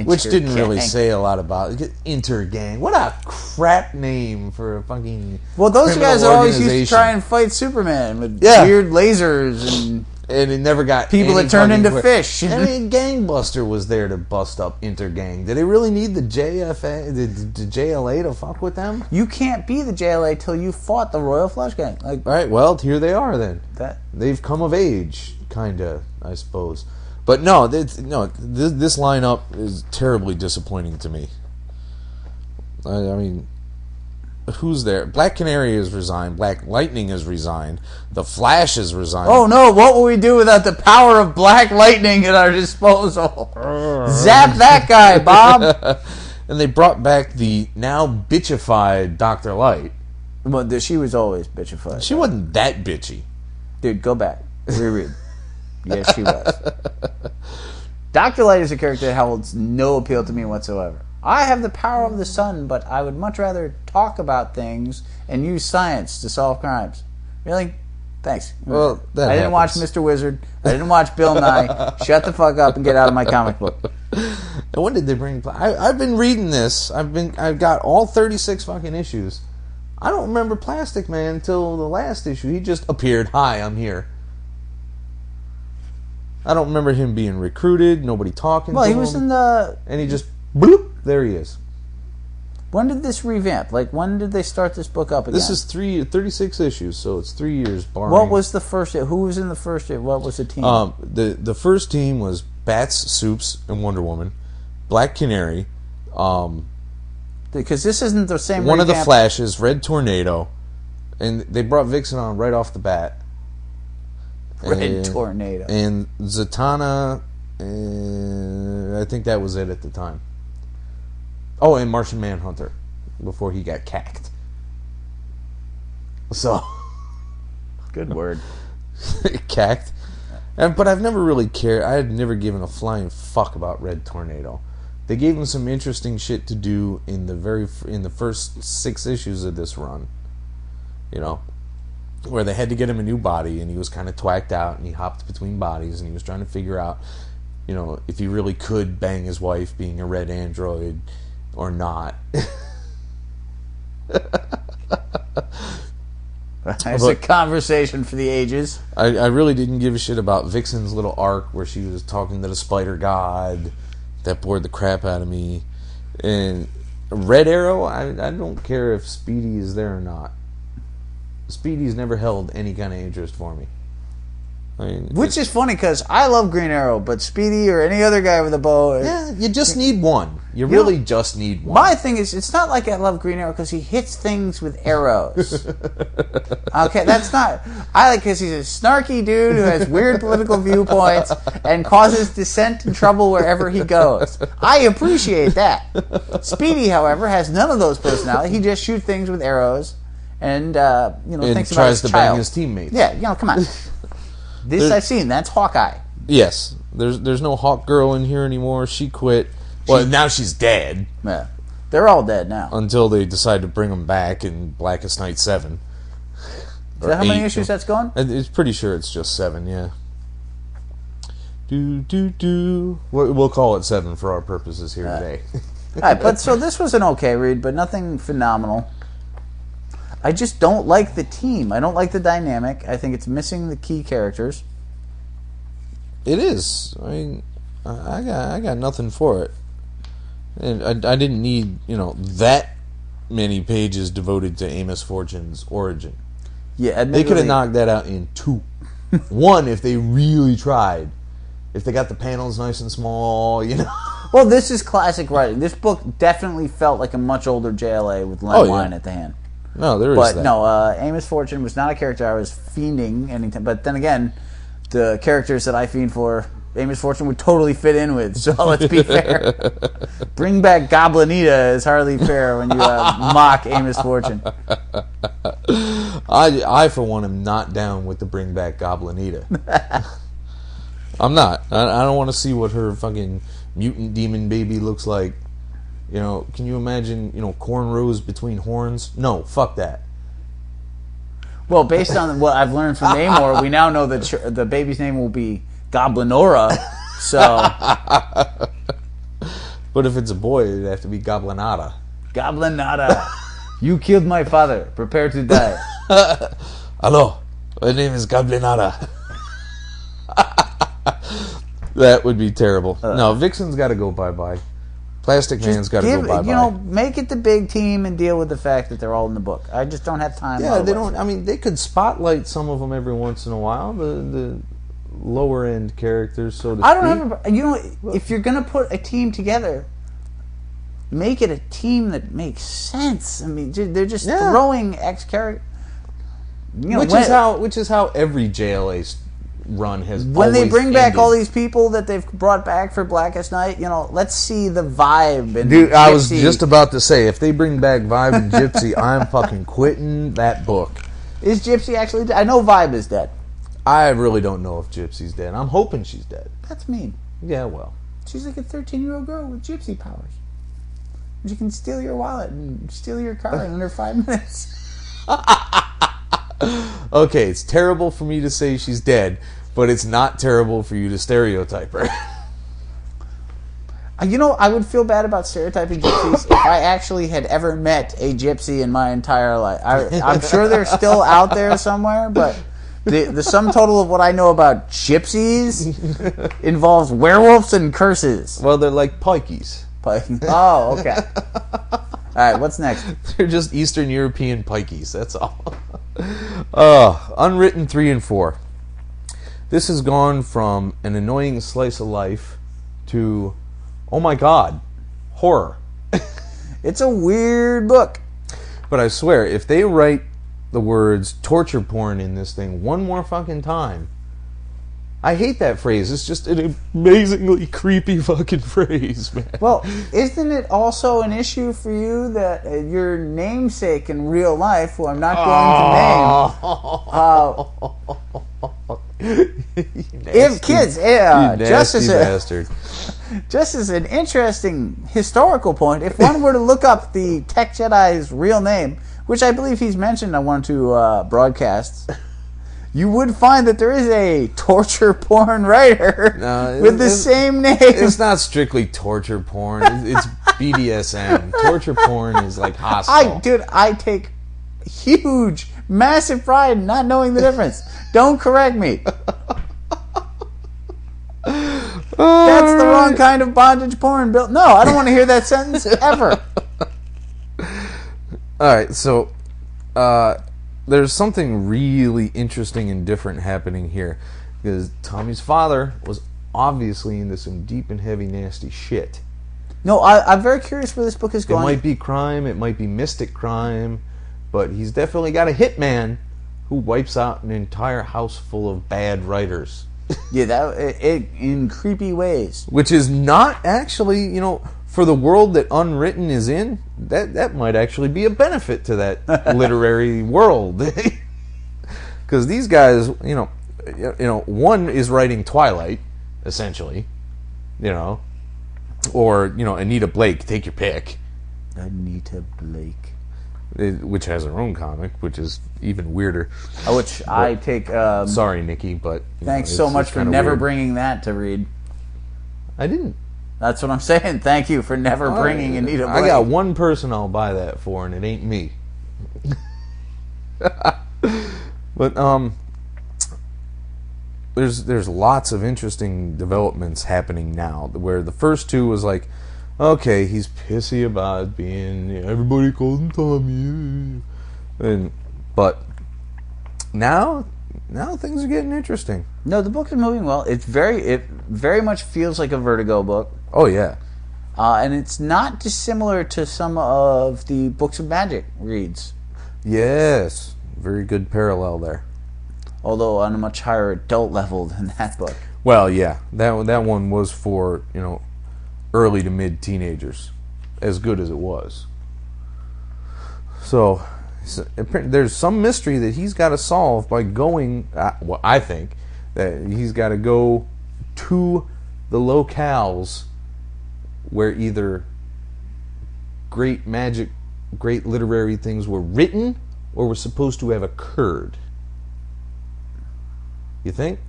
Which didn't really say a lot about it. Intergang. What a crap name for a fucking Well, those guys always used to try and fight Superman with weird lasers and it never got people that turned into fish. I mean, Gangbuster was there to bust up Intergang. Did they really need the the JLA to fuck with them? You can't be the JLA till you fought the Royal Flush Gang. All right, well, here they are then. They've come of age, kinda, I suppose. But no, this lineup is terribly disappointing to me. I mean, who's there? Black Canary has resigned. Black Lightning has resigned. The Flash has resigned. Oh no, what will we do without the power of Black Lightning at our disposal? Zap that guy, Bob! And they brought back the now bitchified Dr. Light. Well, she was always bitchified. She wasn't that bitchy. Dude, go back. Reread. Yes, she was. Dr. Light is a character that holds no appeal to me whatsoever. I have the power of the sun, but I would much rather talk about things and use science to solve crimes. Really? Thanks. Well, I didn't watch Mr. Wizard. I didn't watch Bill Nye. Shut the fuck up and get out of my comic book. And when did they bring... I've been reading this. I've got all 36 fucking issues. I don't remember Plastic Man until the last issue. He just appeared. Hi, I'm here. I don't remember him being recruited, nobody talking to him. Well, he was in the... And he just, bloop, there he is. When did this revamp? Like, when did they start this book up again? This is 36 issues, so it's 3 years, barring... What was the first... Who was in the first... What was the team? The first team was Bats, Soups, and Wonder Woman. Black Canary. Because this isn't the same One revamp. of the Flashes, Red Tornado. And they brought Vixen on right off the bat. Red Tornado. And Zatanna, I think that was it at the time. Oh, and Martian Manhunter, before he got cacked. So. Good word. Cacked. But I've never really cared. I had never given a flying fuck about Red Tornado. They gave him some interesting shit to do in the first 6 issues of this run. Where they had to get him a new body, and he was kind of twacked out, and he hopped between bodies, and he was trying to figure out, if he really could bang his wife being a red android or not. It's a conversation for the ages. I really didn't give a shit about Vixen's little arc where she was talking to the spider god. That bored the crap out of me. And Red Arrow, I don't care if Speedy is there or not. Speedy's never held any kind of interest for me. Which is funny because I love Green Arrow, but Speedy or any other guy with a bow... Yeah, you just need one. You really just need one. My thing is, it's not like I love Green Arrow because he hits things with arrows. Okay, that's not... I like because he's a snarky dude who has weird political viewpoints and causes dissent and trouble wherever he goes. I appreciate that. Speedy, however, has none of those personalities. He just shoots things with arrows and, thinks about his child. Tries to bang his teammates. Yeah, come on. This I've seen. That's Hawkeye. Yes. There's no Hawk Girl in here anymore. She quit. Well, now she's dead. Yeah. They're all dead now. Until they decide to bring them back in Blackest Night 7. Is that how many issues that's gone? It's pretty sure it's just 7, yeah. We'll call it 7 for our purposes here today. All right, but so this was an okay read, but nothing phenomenal. I just don't like the team. I don't like the dynamic. I think it's missing the key characters. It is. I mean, I got nothing for it. And I didn't need, that many pages devoted to Amos Fortune's origin. Yeah, they could have knocked that out in 2. 1 if they really tried. If they got the panels nice and small, Well, this is classic writing. This book definitely felt like a much older JLA with Len Wein at the hand. No, there is but that. no, Amos Fortune was not a character I was fiending anytime. But then again, the characters that I fiend for, Amos Fortune would totally fit in with. So let's be fair. Bring back Goblinita is hardly fair when you mock Amos Fortune. I for one am not down with the bring back Goblinita. I'm not. I don't want to see what her fucking mutant demon baby looks like. You know, can you imagine, cornrows between horns? No, fuck that. Well, based on what I've learned from Namor, we now know that the baby's name will be Goblinora. So, but if it's a boy, it'd have to be Goblinata. Goblinata, you killed my father. Prepare to die. Hello, my name is Goblinata. That would be terrible. No, Vixen's got to go bye-bye. Plastic Man's got to go bye-bye. Make it the big team and deal with the fact that they're all in the book. I just don't have time. Yeah, they don't. I mean, they could spotlight some of them every once in a while. The lower end characters, so to speak. I don't have. If you're gonna put a team together, make it a team that makes sense. I mean, they're just throwing X character. Which is how every JLA run has. When they bring back ended. all these people that they've brought back for Blackest Night, let's see the Vibe. And Dude, Gypsy. I was just about to say, if they bring back Vibe and Gypsy, I'm fucking quitting that book. Is Gypsy actually dead? I know Vibe is dead. I really don't know if Gypsy's dead. I'm hoping she's dead. That's mean. Yeah, well. She's like a 13-year-old girl with gypsy powers. She can steal your wallet and steal your car in under 5 minutes. Okay, it's terrible for me to say she's dead, but it's not terrible for you to stereotype her. I would feel bad about stereotyping gypsies if I actually had ever met a gypsy in my entire life. I'm sure they're still out there somewhere, but the sum total of what I know about gypsies involves werewolves and curses. Well, they're like pikeys. Oh, okay. All right, what's next? They're just Eastern European pikeys, that's all. Unwritten 3 and 4. This has gone from an annoying slice of life to, oh my god, horror. It's a weird book. But I swear, if they write the words torture porn in this thing one more fucking time, I hate that phrase. It's just an amazingly creepy fucking phrase, man. Well, isn't it also an issue for you that your namesake in real life, who I'm not going to name, if kids, just as an interesting historical point, if one were to look up the Tech Jedi's real name, which I believe he's mentioned on one or two broadcasts, you would find that there is a torture porn writer with the same name. It's not strictly torture porn. It's BDSM. Torture porn is like hostile. I take huge, massive pride in not knowing the difference. Don't correct me. That's the wrong kind of bondage porn, Bill. No, I don't want to hear that sentence ever. All right, so there's something really interesting and different happening here, because Tommy's father was obviously into some deep and heavy nasty shit. No, I'm very curious where this book is going. It might be crime, it might be mystic crime, but he's definitely got a hitman who wipes out an entire house full of bad writers. Yeah, in creepy ways. Which is not actually, for the world that Unwritten is in, that might actually be a benefit to that literary world. Because these guys, one is writing Twilight, essentially, or, Anita Blake, take your pick. Anita Blake. Which has her own comic, which is even weirder. Which I take... sorry, Nikki, but... Thanks so much for never bringing that to read. I didn't. That's what I'm saying. Thank you for never bringing Anita Blake. I got one person I'll buy that for, and it ain't me. But there's lots of interesting developments happening now, where the first two was like, okay, he's pissy about being, everybody calls him Tommy, but now things are getting interesting. No, the book is moving well. It very much feels like a Vertigo book. Oh yeah, And it's not dissimilar to some of the Books of Magic reads. Yes, very good parallel there. Although on a much higher adult level than that book. Well, yeah, that one was for, early to mid teenagers, as good as it was. So there's some mystery that he's got to solve by going. Well, I think that he's got to go to the locales where either great magic, great literary things were written or were supposed to have occurred. You think?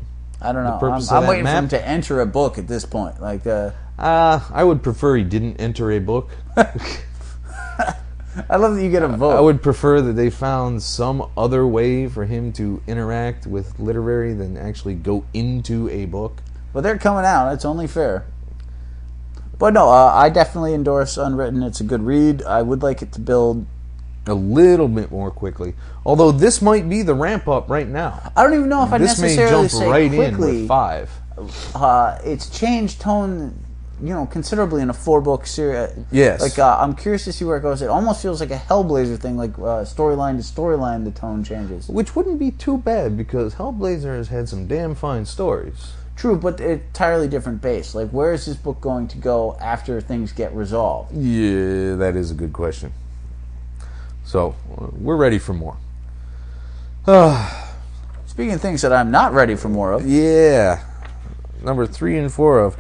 I don't know. I'm waiting for him to enter a book at this point. I would prefer he didn't enter a book. I love that you get a vote. I would prefer that they found some other way for him to interact with literary than actually go into a book. But they're coming out. It's only fair. But no, I definitely endorse Unwritten. It's a good read. I would like it to build a little bit more quickly. Although this might be the ramp up right now. I don't even know if I'd necessarily this may jump say right quickly. in with 5. It's changed tone, considerably in a 4-book series. Yes. I'm curious to see where it goes. It almost feels like a Hellblazer thing, storyline to storyline, the tone changes. Which wouldn't be too bad because Hellblazer has had some damn fine stories. True, but entirely different base. Where is this book going to go after things get resolved? Yeah, that is a good question. So, we're ready for more. Speaking of things that I'm not ready for more of. Yeah. Number 3 and 4 of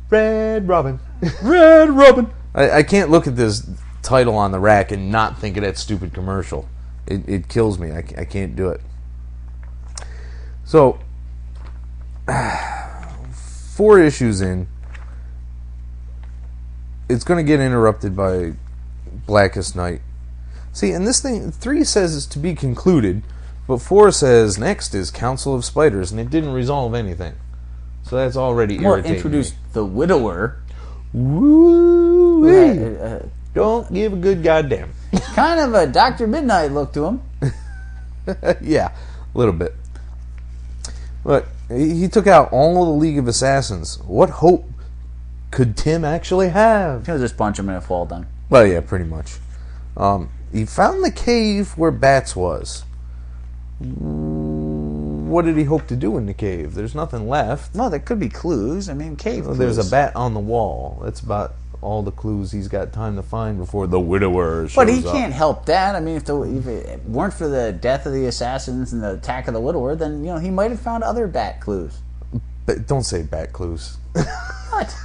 Red Robin. Red Robin. I can't look at this title on the rack and not think of that stupid commercial. It kills me. I can't do it. So, 4 issues in, it's going to get interrupted by Blackest Night. See, and this thing, 3 says it's to be concluded, but 4 says next is Council of Spiders, and it didn't resolve anything. So that's already irritating. Introduced the Widower. Woo! Don't give a good goddamn. Kind of a Dr. Midnight look to him. Yeah, a little bit. But he took out all of the League of Assassins. What hope could Tim actually have? He'll just punch him and fall down. Well, yeah, pretty much. He found the cave where Bats was. What did he hope to do in the cave? There's nothing left. No, there could be clues. I mean, cave clues. There's a bat on the wall. That's about all the clues he's got time to find before the Widower shows up. But he can't help that. I mean, if it weren't for the death of the assassins and the attack of the Widower, then he might have found other bat clues. But don't say bat clues. What?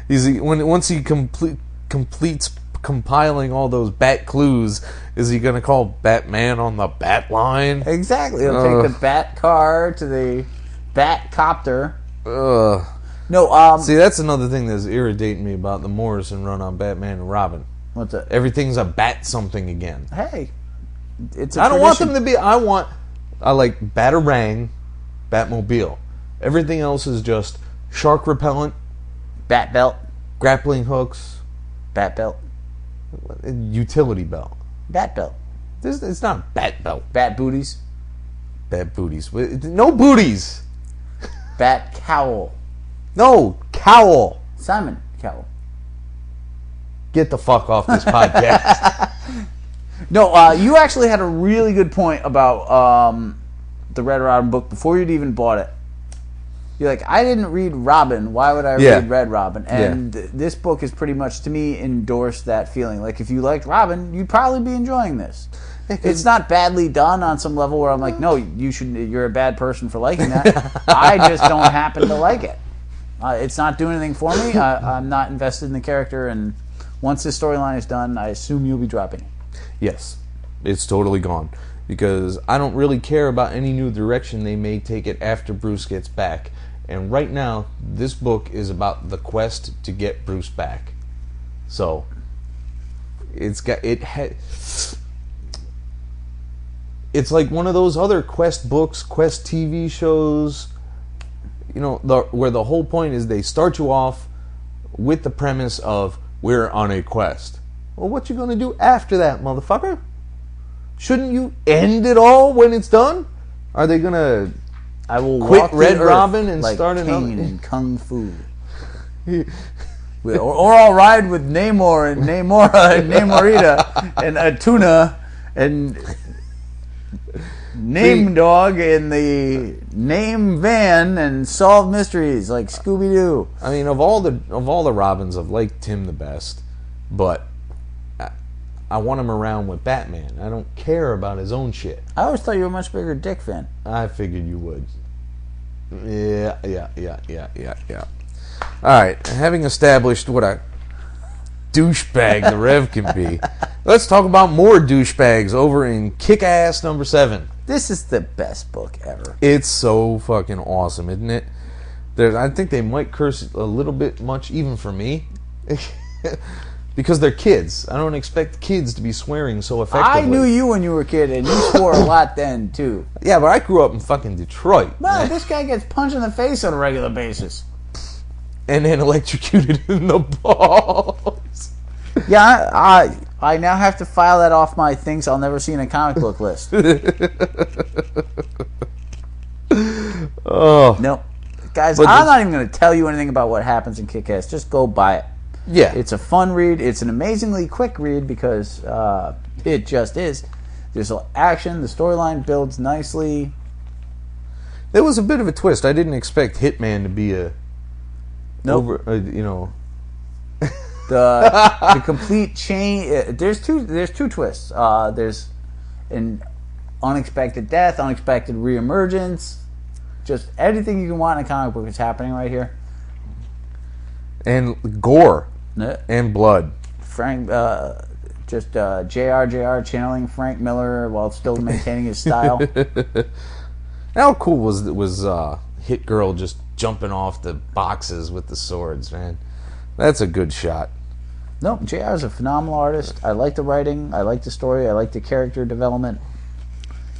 Once he completes compiling all those bat clues, is he going to call Batman on the bat line? Exactly. He'll take the bat car to the bat copter. Ugh. No, See, that's another thing that's irritating me about the Morrison run on Batman and Robin. What's that? Everything's a bat something again. Hey, it's I don't want them to be. I like Batarang, Batmobile. Everything else is just shark repellent, bat belt, grappling hooks, bat belt, utility belt. Bat belt. It's not a bat belt. Bat booties. Bat booties. No booties. Bat cowl. No, cowl. Simon Cowell. Get the fuck off this podcast. No, you actually had a really good point about the Red Robin book before you'd even bought it. You're like, I didn't read Robin. Why would I read Red Robin? And this book is pretty much, to me, endorsed that feeling. Like, if you liked Robin, you'd probably be enjoying this. It's not badly done on some level where I'm like, no, you're a bad person for liking that. I just don't happen to like it. It's not doing anything for me. I'm not invested in the character, and once this storyline is done, I assume you'll be dropping it. Yes, it's totally gone. Because I don't really care about any new direction they may take it after Bruce gets back. And right now, this book is about the quest to get Bruce back. So, it's like one of those other Quest books, Quest TV shows, where the whole point is they start you off with the premise of, we're on a quest. Well, what you gonna do after that, motherfucker? Shouldn't you end it all when it's done? Are they gonna I will quit walk Red the Robin earth and like start another Caine in Kung Fu? Or I'll ride with Namor and Namora and Namorita and Atuna and Name Dog in the Name Van and solve mysteries like Scooby Doo. I mean, of all the Robins, I've liked Tim the best, but I want him around with Batman. I don't care about his own shit. I always thought you were a much bigger Dick fan. I figured you would. Yeah. All right, having established what a douchebag the Rev can be, let's talk about more douchebags over in Kick-Ass number 7. This is the best book ever. It's so fucking awesome, isn't it? I think they might curse a little bit much, even for me, because they're kids. I don't expect kids to be swearing so effectively. I knew you when you were a kid, and you swore a lot then, too. Yeah, but I grew up in fucking Detroit. Well, this guy gets punched in the face on a regular basis. And then electrocuted in the balls. Yeah, I now have to file that off my things I'll never see in a comic book list. Oh. Nope. Guys, I'm not even going to tell you anything about what happens in Kick-Ass. Just go buy it. Yeah. It's a fun read. It's an amazingly quick read because it just is. There's action. The storyline builds nicely. There was a bit of a twist. I didn't expect Hitman to be a... Nope. The complete chain. There's two twists. There's an unexpected death, unexpected reemergence. Just everything you can want in a comic book is happening right here. And gore. Yeah. And blood. Frank, JR channeling Frank Miller while still maintaining his style. How cool was Hit Girl just jumping off the boxes with the swords, man? That's a good shot. No, JR is a phenomenal artist. I like the writing. I like the story. I like the character development.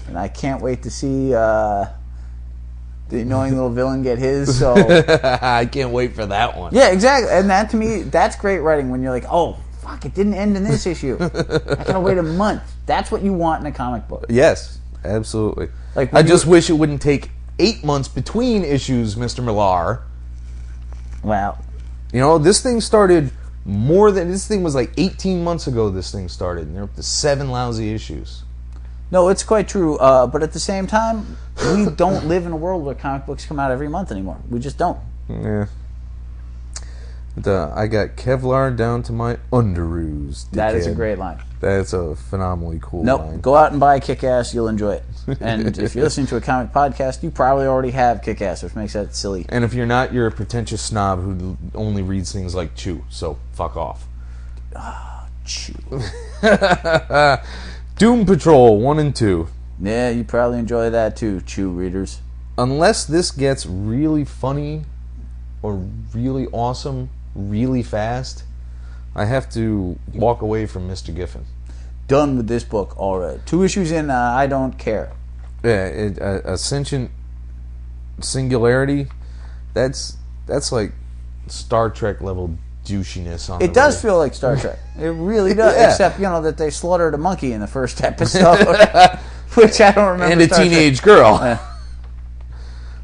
And I can't wait to see the annoying little villain get his. So I can't wait for that one. Yeah, exactly. And that, to me, that's great writing when you're like, oh, fuck, it didn't end in this issue. I gotta wait a month. That's what you want in a comic book. Yes, absolutely. Like, I just wish it wouldn't take 8 months between issues, Mr. Millar. Wow. You know, this thing started this thing was like 18 months ago this thing started, and they're up to 7 lousy issues. No, it's quite true. But at the same time, we don't live in a world where comic books come out every month anymore. We just don't. Yeah. I got Kevlar down to my underoos. That is a great line. That's a phenomenally cool line. Go out and buy Kick-Ass. You'll enjoy it. And if you're listening to a comic podcast, you probably already have Kick-Ass, which makes that silly. And if you're not, you're a pretentious snob who only reads things like Chew. So fuck off. Chew. Doom Patrol 1 and 2. Yeah, you probably enjoy that too, Chew readers. Unless this gets really funny or really awesome really fast, I have to walk away from Mr. Giffen. Done with this book already. 2 issues in, I don't care. Yeah, Ascension Singularity, that's like Star Trek level douchiness on it does feel like Star Trek. It really does. Yeah. Except, that they slaughtered a monkey in the first episode, which I don't remember. And a teenage girl.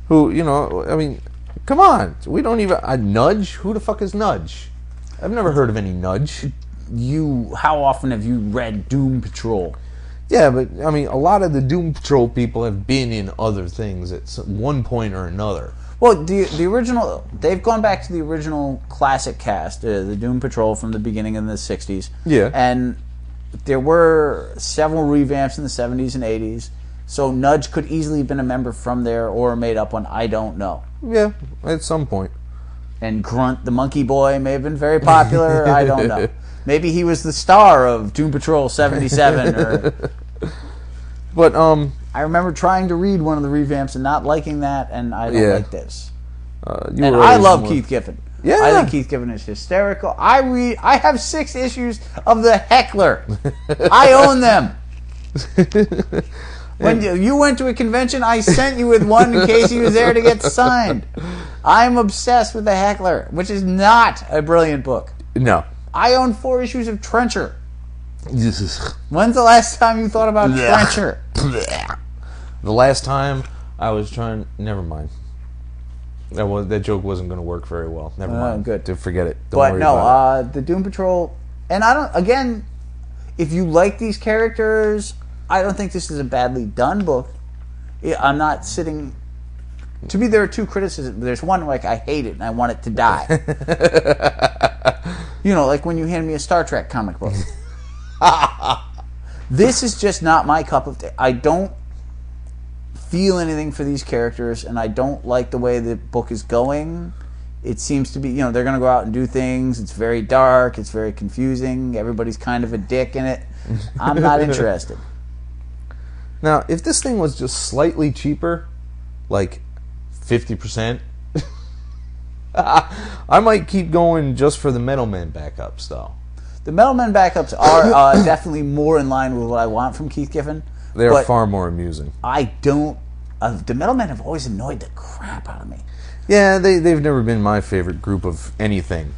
Who, I mean, come on. We don't even... Nudge? Who the fuck is Nudge? I've never heard of any Nudge. How often have you read Doom Patrol? Yeah, but, I mean, a lot of the Doom Patrol people have been in other things at one point or another. Well, the original... They've gone back to the original classic cast, the Doom Patrol from the beginning in the 60s. Yeah. And there were several revamps in the 70s and 80s. So Nudge could easily have been a member from there or made up one. I don't know. Yeah, at some point. And Grunt, the monkey boy, may have been very popular. I don't know. Maybe he was the star of Doom Patrol 77. But, I remember trying to read one of the revamps and not liking that, and I don't like this. And I love Keith Giffen. Yeah. I think Keith Giffen is hysterical. I have 6 issues of The Heckler. I own them. When you went to a convention, I sent you with one in case he was there to get signed. I'm obsessed with The Heckler, which is not a brilliant book. No. I own 4 issues of Trencher. When's the last time you thought about Trencher? The last time I was trying... Never mind. That joke wasn't going to work very well. Never mind. Good. Forget it. Don't But worry no, about the Doom Patrol, and I don't. Again, if you like these characters, I don't think this is a badly done book. I'm not sitting. To me, there are two criticisms. There's one like I hate it and I want it to die. Like when you hand me a Star Trek comic book. This is just not my cup of tea. I don't feel anything for these characters, and I don't like the way the book is going. It seems to be, they're going to go out and do things. It's very dark. It's very confusing. Everybody's kind of a dick in it. I'm not interested. Now, if this thing was just slightly cheaper, like 50%, I might keep going just for the Metal Man backups, though. The Metal Man backups are definitely more in line with what I want from Keith Giffen. They are far more amusing. I don't... the Metal Men have always annoyed the crap out of me. Yeah, they've never been my favorite group of anything.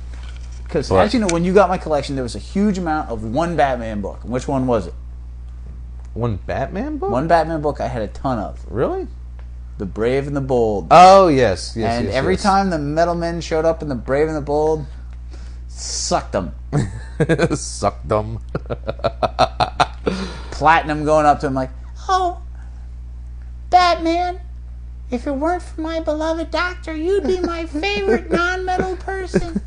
Because, as you know, when you got my collection, there was a huge amount of one Batman book. And which one was it? One Batman book? One Batman book I had a ton of. Really? The Brave and the Bold. Oh, yes. And every time the Metal Men showed up in the Brave and the Bold, sucked them. Sucked them. Platinum going up to him like, "Oh, Batman, if it weren't for my beloved doctor, you'd be my favorite non-metal person."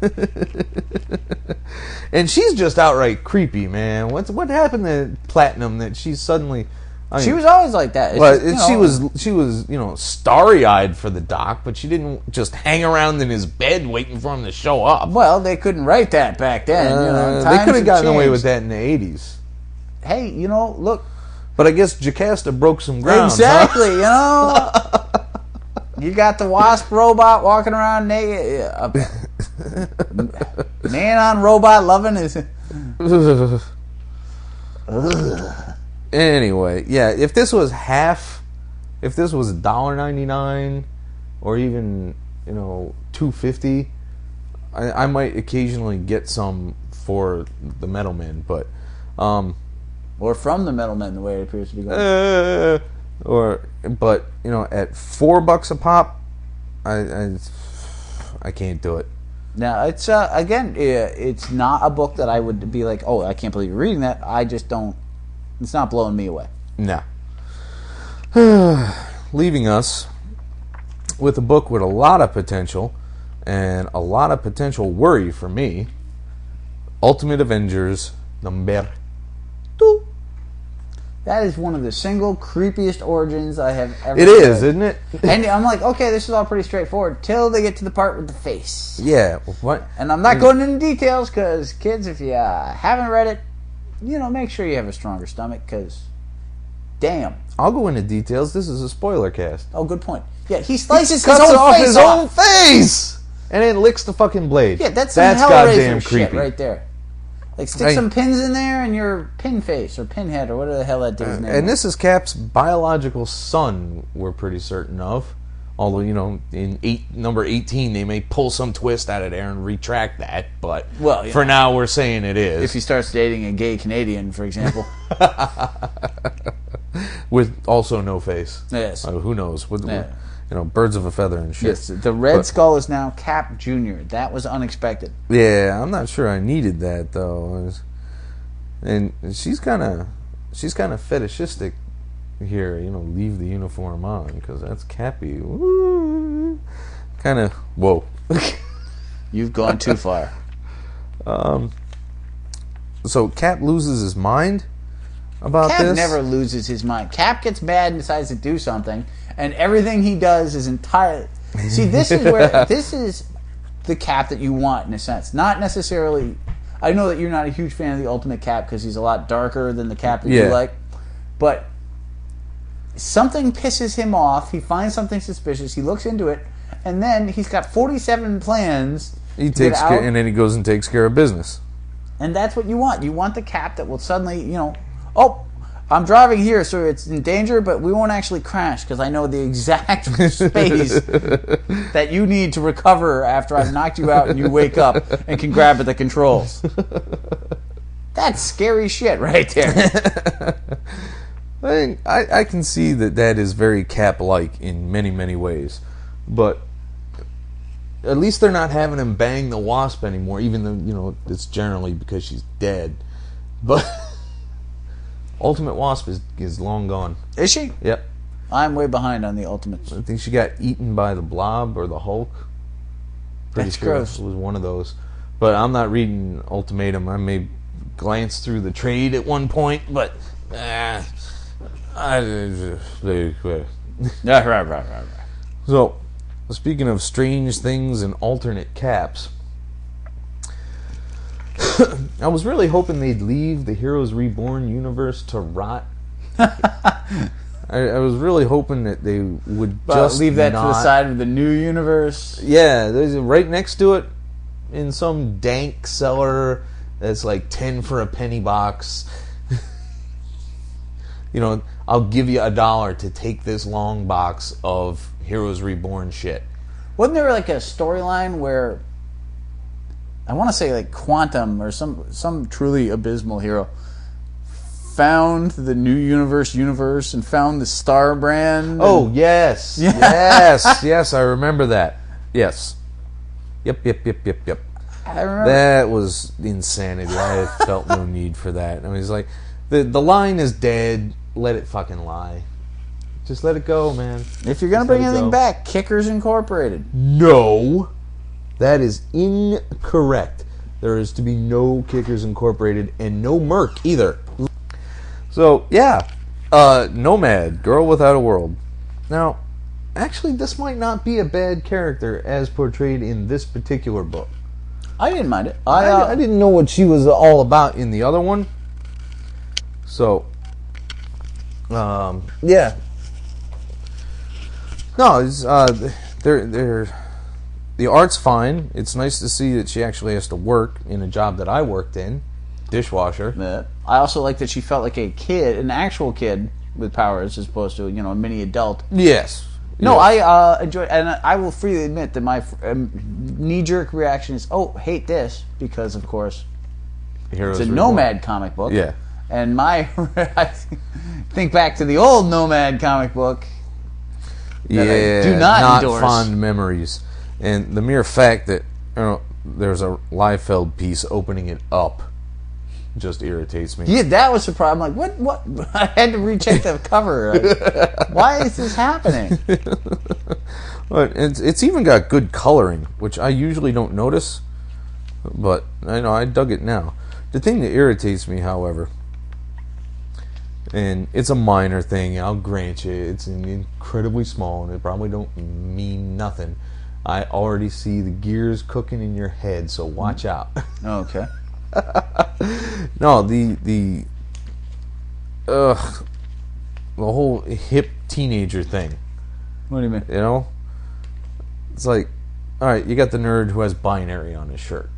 And she's just outright creepy, man. What happened to Platinum that she's suddenly... she was always like that. She was starry-eyed for the doc, but she didn't just hang around in his bed waiting for him to show up. Well, they couldn't write that back then. They could have gotten away with that in the 80s. Hey, look. But I guess Jocasta broke some ground. Exactly, You got the Wasp robot walking around naked. Man on robot loving his... Anyway, yeah, if this was $1.99 or even, $2.50, I might occasionally get some for the Metal Men, but or from the Metal Men, the way it appears to be going. But at $4 a pop, I can't do it. Now it's again, it's not a book that I would be like, oh, I can't believe you're reading that. I just don't. It's not blowing me away. No. Leaving us with a book with a lot of potential and a lot of potential worry for me. Ultimate Avengers number 2. That is one of the single creepiest origins I have ever It read. is, isn't it? And I'm like, okay, this is all pretty straightforward till they get to the part with the face. Yeah. What? And I'm not going into details because, kids, if you haven't read it, make sure you have a stronger stomach because, damn. I'll go into details. This is a spoiler cast. Oh, good point. Yeah, he slices Cuts his own off face his own face! And then licks the fucking blade. Yeah, that's some goddamn Hellraiser creepy. shit right there. Like, stick some pins in there and your pin face or pinhead or whatever the hell that dude's name is. And this is Cap's biological son, we're pretty certain of. Although, in number 18, they may pull some twist out of there and retract that. But for now, we're saying it is. If he starts dating a gay Canadian, for example. With also no face. Yes. Who knows? Birds of a feather and shit. Yes, the Red Skull is now Cap Jr. That was unexpected. Yeah, I'm not sure I needed that, though. And she's kind of fetishistic here, leave the uniform on, because that's Cappy. Kind of, whoa. You've gone too far. So Cap loses his mind about this? Cap never loses his mind. Cap gets mad and decides to do something, and everything he does is entirely... See, this is where... This is the Cap that you want, in a sense. Not necessarily... I know that you're not a huge fan of the Ultimate Cap, because he's a lot darker than the Cap that you like, but... Something pisses him off. He finds something suspicious. He looks into it, and then he's got 47 plans. He takes care, and then he goes and takes care of business. And that's what you want. You want the Cap that will suddenly, oh, I'm driving here, so it's in danger, but we won't actually crash because I know the exact space that you need to recover after I've knocked you out and you wake up and can grab at the controls. That's scary shit right there. I can see that is very Cap-like in many, many ways. But at least they're not having him bang the Wasp anymore, even though, it's generally because she's dead. But Ultimate Wasp is long gone. Is she? Yep. I'm way behind on the Ultimates. I think she got eaten by the Blob or the Hulk. Pretty That's sure gross. it was one of those. But I'm not reading Ultimatum. I may glance through the trade at one point, but Yeah, right. So, speaking of strange things and alternate caps, I was really hoping they'd leave the Heroes Reborn universe to rot. I was really hoping that they would just leave that to the not- side of the new universe. Yeah, there's right next to it in some dank cellar that's like 10 for a penny box. I'll give you $1 to take this long box of Heroes Reborn shit. Wasn't there like a storyline where I want to say like Quantum or some truly abysmal hero found the new universe and found the Star brand? Oh, yes. Yes, I remember that. Yes. Yep. I remember. That was insanity. I felt no need for that. I mean, it's like, the line is dead. Let it fucking lie. Just let it go, man. If you're going to bring anything back, Kickers Incorporated. No. That is incorrect. There is to be no Kickers Incorporated and no Merc either. So, yeah. Nomad, Girl Without a World. Now, actually, this might not be a bad character as portrayed in this particular book. I didn't mind it. I didn't know what she was all about in the other one. So, yeah. No, it's, the art's fine. It's nice to see that she actually has to work in a job that I worked in, dishwasher. I also like that she felt like a kid, an actual kid with powers, as opposed to a mini adult. Yes. No, yes. I enjoy, and I will freely admit that my knee-jerk reaction is, hate this, because of course Heroes it's a Reborn. Nomad comic book. Yeah. And I think back to the old Nomad comic book. Yeah, I do not endorse. Fond memories. And the mere fact that there's a Liefeld piece opening it up just irritates me. Yeah, that was the problem. Like, what? I had to recheck the cover. Like, why is this happening? But it's even got good coloring, which I usually don't notice. But I know I dug it now. The thing that irritates me, however, and it's a minor thing, I'll grant you, it's incredibly small, and it probably don't mean nothing. I already see the gears cooking in your head, so watch out. Okay. No, the whole hip teenager thing. What do you mean? It's like, all right, you got the nerd who has binary on his shirt,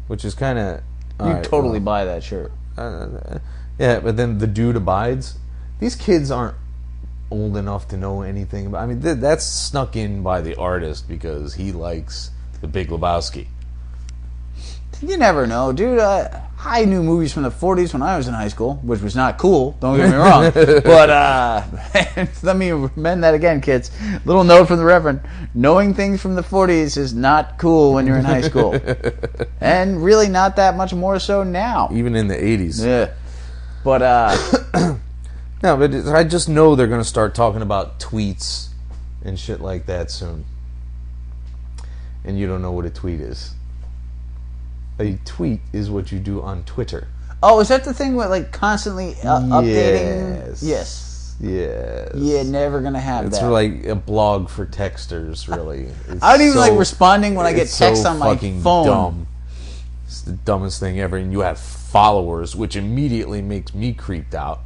which is kind of Totally buy that shirt. Yeah, but then the dude abides. These kids aren't old enough to know anything about. I mean, that's snuck in by the artist because he likes The Big Lebowski. You never know, dude. I knew movies from the 40s when I was in high school, which was not cool, don't get me wrong. But let me amend that again, kids. Little note from the Reverend. Knowing things from the 40s is not cool when you're in high school. And really not that much more so now. Even in the 80s. Yeah. But, No, but I just know they're going to start talking about tweets and shit like that soon. And you don't know what a tweet is. A tweet is what you do on Twitter. oh, is that the thing with, like, constantly updating? Yes. Yes. Yeah, never going to have It's that. like a blog for texters, really. It's I don't even like responding when I get it's text so on my fucking phone. Dumb. It's the dumbest thing ever, and you have followers, which immediately makes me creeped out.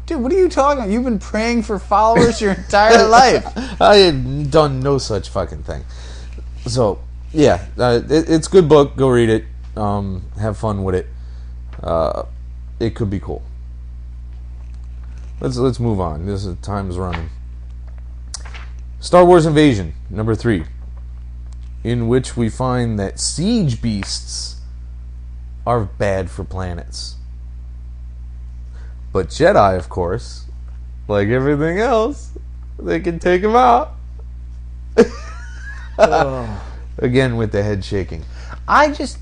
Dude, what are you talking about? You've been praying for followers your entire life. I have done no such fucking thing. So, yeah, it's a good book. Go read it. Have fun with it. It could be cool. Let's move on. Time's running. Star Wars Invasion, number 3, in which we find that siege beasts are bad for planets. But Jedi, of course, like everything else, they can take them out. Again with the head shaking. I just,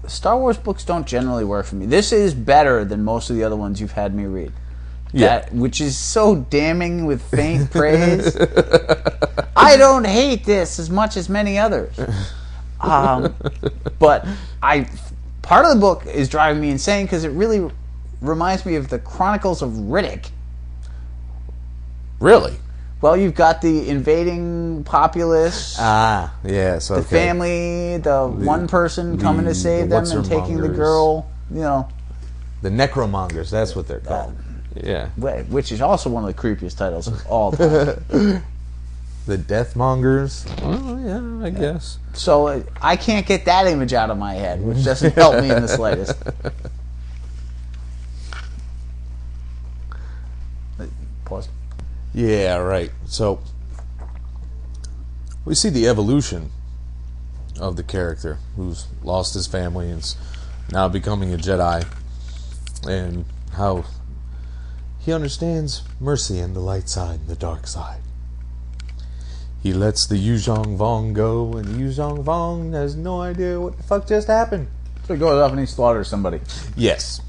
Star Wars books don't generally work for me. This is better than most of the other ones you've had me read. Which is so damning with faint praise. I don't hate this as much as many others. But part of the book is driving me insane because it really reminds me of the Chronicles of Riddick. Really? Well, you've got the invading populace. Yes, okay. The family, the one person coming to save them and taking the girl, The necromongers, that's what they're called. Yeah. Which is also one of the creepiest titles of all time. The Deathmongers? Oh, yeah, I guess. So I can't get that image out of my head, which doesn't help me in the slightest. Pause. Yeah, right. So we see the evolution of the character who's lost his family and is now becoming a Jedi, and how he understands mercy and the light side and the dark side. He lets the Yuzhong Vong go, and the Yuzhong Vong has no idea what the fuck just happened. So he goes off and he slaughters somebody. Yes,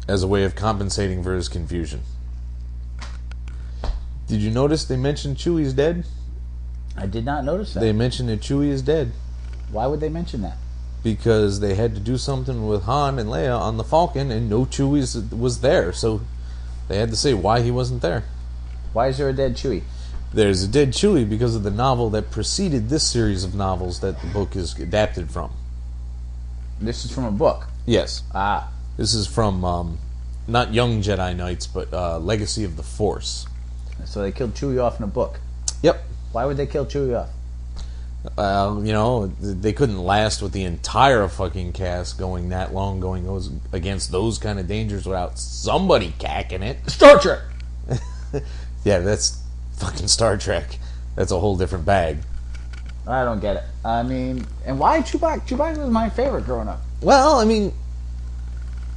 as a way of compensating for his confusion. Did you notice they mentioned Chewie's dead? I did not notice that. They mentioned that Chewie is dead. Why would they mention that? Because they had to do something with Han and Leia on the Falcon, and no Chewie was there, so they had to say why he wasn't there. Why is there a dead Chewie? There's a dead Chewie because of the novel that preceded this series of novels that the book is adapted from. This is from a book? Yes. This is from, not Young Jedi Knights, but Legacy of the Force. So they killed Chewie off in a book? Yep. Why would they kill Chewie off? They couldn't last with the entire fucking cast going that long, going against those kind of dangers without somebody cacking it. Star Trek! Yeah, that's fucking Star Trek. That's a whole different bag. I don't get it. I mean, and why Chewbacca? Chewbacca was my favorite growing up. Well, I mean,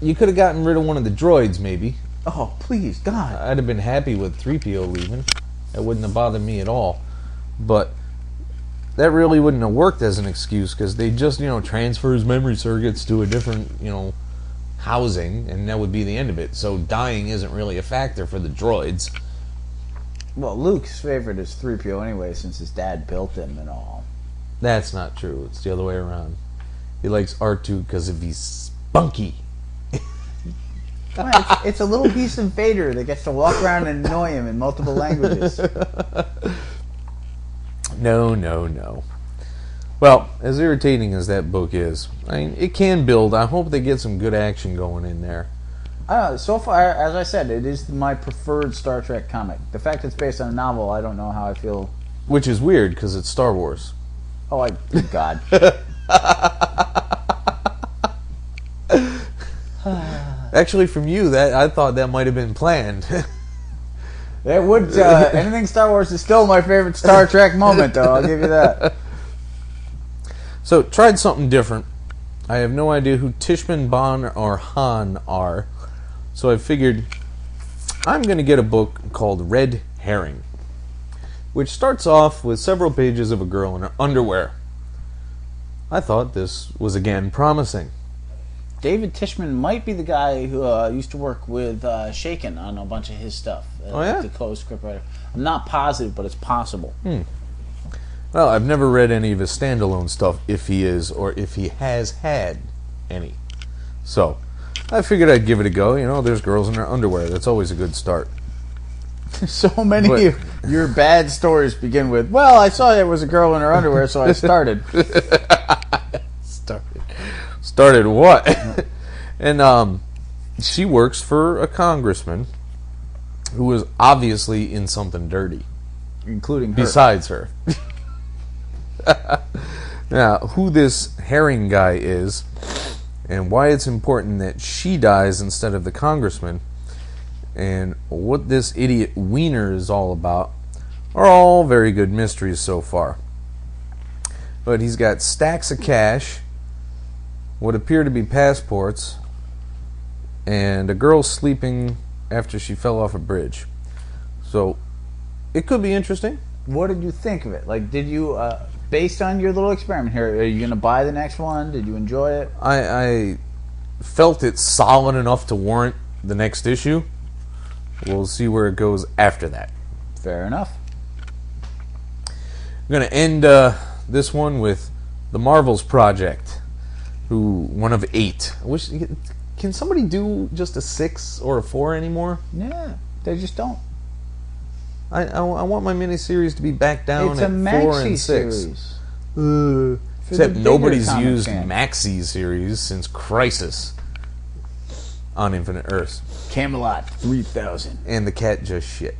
you could have gotten rid of one of the droids, maybe. Oh, please, God. I'd have been happy with 3PO leaving. That wouldn't have bothered me at all. But that really wouldn't have worked as an excuse, because they just, transfer his memory circuits to a different, housing, and that would be the end of it. So dying isn't really a factor for the droids. Well, Luke's favorite is 3PO anyway, since his dad built him and all. That's not true. It's the other way around. He likes R2 because of he's spunky. It's a little piece of Vader that gets to walk around and annoy him in multiple languages. No. Well, as irritating as that book is, I mean, it can build. I hope they get some good action going in there. So far, as I said, it is my preferred Star Trek comic. The fact it's based on a novel, I don't know how I feel. Which is weird, because it's Star Wars. Oh, God. Actually, from you, that I thought that might have been planned. It would. Anything Star Wars is still my favorite Star Trek moment, though. I'll give you that. So, tried something different. I have no idea who Tishman, Bon, or Han are. So I figured I'm going to get a book called Red Herring, which starts off with several pages of a girl in her underwear. I thought this was again promising. David Tishman might be the guy who used to work with Shaken on a bunch of his stuff. Oh, yeah? The co-script writer. I'm not positive, but it's possible. Well, I've never read any of his standalone stuff, if he is, or if he has had any. So, I figured I'd give it a go. There's girls in their underwear. That's always a good start. So many of your bad stories begin with, well, I saw there was a girl in her underwear, so I started. Started what? And she works for a congressman who is obviously in something dirty. Including her. Besides her. Now, who this herring guy is, and why it's important that she dies instead of the congressman, and what this idiot Wiener is all about, are all very good mysteries so far. But he's got stacks of cash, what appear to be passports, and a girl sleeping after she fell off a bridge. So, it could be interesting. What did you think of it? Like, did you... based on your little experiment here, are you going to buy the next one? Did you enjoy it? I felt it solid enough to warrant the next issue. We'll see where it goes after that. Fair enough. I'm going to end this one with the Marvels Project, one of 8. I wish, can somebody do just a 6 or a 4 anymore? Yeah, they just don't. I want my miniseries to be back down It's at a 4 and maxi 6. series. Except nobody's comic used fan. maxi series since Crisis on Infinite Earths. Camelot 3000. And the cat just shit.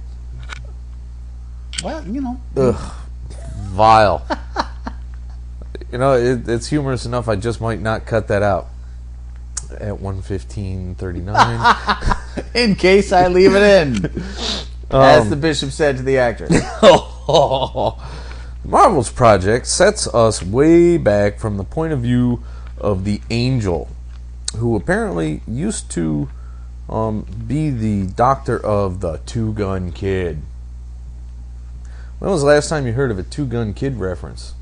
Well, you know. Ugh. Vile. You know, it's humorous enough I just might not cut that out. At 1:15:39. In case I leave it in. As the bishop said to the actor. Marvel's Project sets us way back from the point of view of the Angel, who apparently used to be the doctor of the Two-Gun Kid. When was the last time you heard of a Two-Gun Kid reference?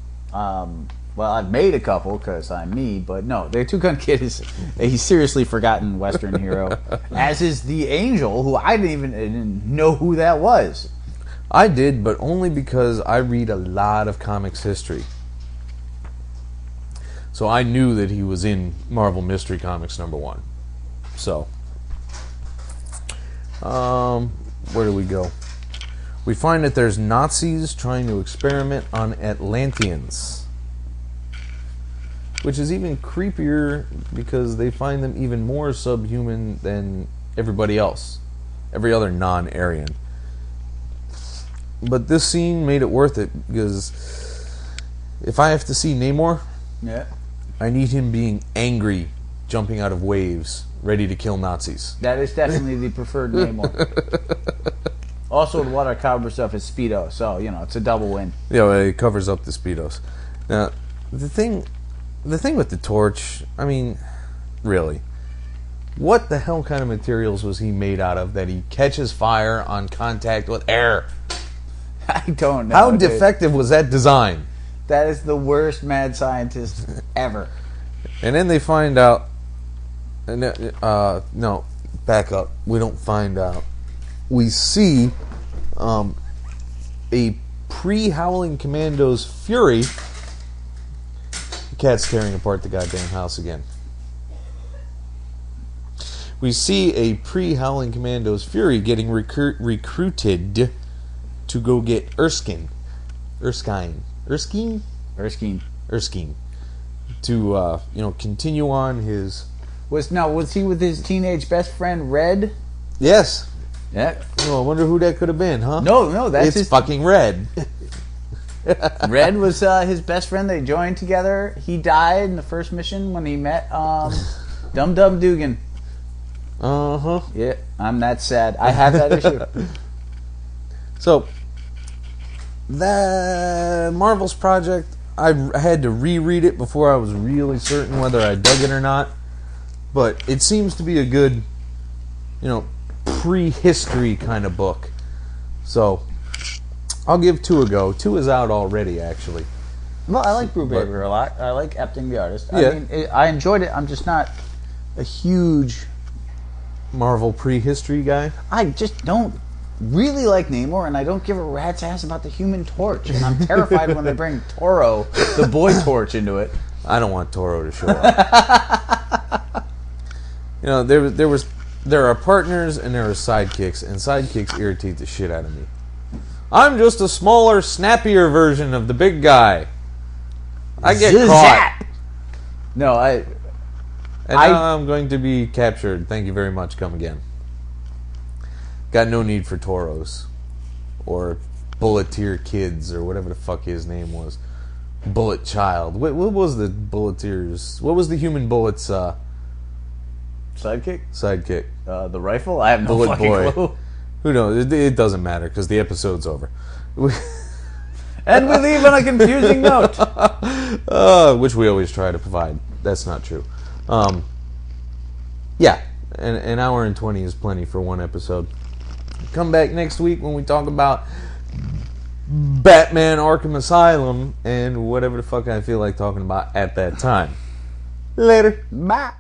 Well, I've made a couple because I'm me, but no, the Two-Gun Kid is a seriously forgotten Western hero, as is the Angel, who I didn't even know who that was. I did, but only because I read a lot of comics history. So I knew that he was in Marvel Mystery Comics #1. So, where do we go? We find that there's Nazis trying to experiment on Atlanteans, which is even creepier because they find them even more subhuman than everybody else, every other non-Aryan. But this scene made it worth it because if I have to see Namor, Yeah. I need him being angry, jumping out of waves, ready to kill Nazis. That is definitely the preferred Namor. Also, the water cowboy stuff is Speedo, so, you know, it's a double win. Yeah, well, it covers up the Speedos. Now, the thing with the torch, I mean, really, what the hell kind of materials was he made out of that he catches fire on contact with air? I don't know. How dude. defective was that design? That is the worst mad scientist ever. And then they find out. No, back up. We don't find out. We see a pre-Howling Commandos fury. The cat's tearing apart the goddamn house again. We see a pre-Howling Commandos fury getting recruited to go get Erskine to continue on his. Was he with his teenage best friend Red? Yes. Yeah. Oh, I wonder who that could have been, huh? No, that's it's his fucking Red. Red was his best friend. They joined together. He died in the first mission when he met Dum Dum Dugan. Yeah, I'm that sad. I have that issue. So, the Marvel's Project, I had to reread it before I was really certain whether I dug it or not. But it seems to be a good, prehistory kind of book. So, I'll give 2 a go. 2 is out already, actually. Well, I like Brubaker a lot. I like Epting the artist. Yeah. I mean, I enjoyed it. I'm just not a huge Marvel prehistory guy. I just don't really like Namor, and I don't give a rat's ass about the Human Torch. And I'm terrified when they bring Toro, the Boy Torch, into it. I don't want Toro to show up. There are partners and there are sidekicks, and sidekicks irritate the shit out of me. I'm just a smaller, snappier version of the big guy. I get caught. No, And now I'm going to be captured. Thank you very much. Come again. Got no need for Toros. Or Bulleteer Kids, or whatever the fuck his name was. Bullet Child. What was the Bulleteers? What was the Human Bullet's Sidekick? sidekick? The rifle? I have no Bullet fucking Boy. clue. Who knows? It doesn't matter because the episode's over. And we leave on a confusing note. Which we always try to provide. That's not true. Yeah, an hour and 20 is plenty for one episode. Come back next week when we talk about Batman Arkham Asylum, and whatever the fuck I feel like talking about at that time. Later. Bye.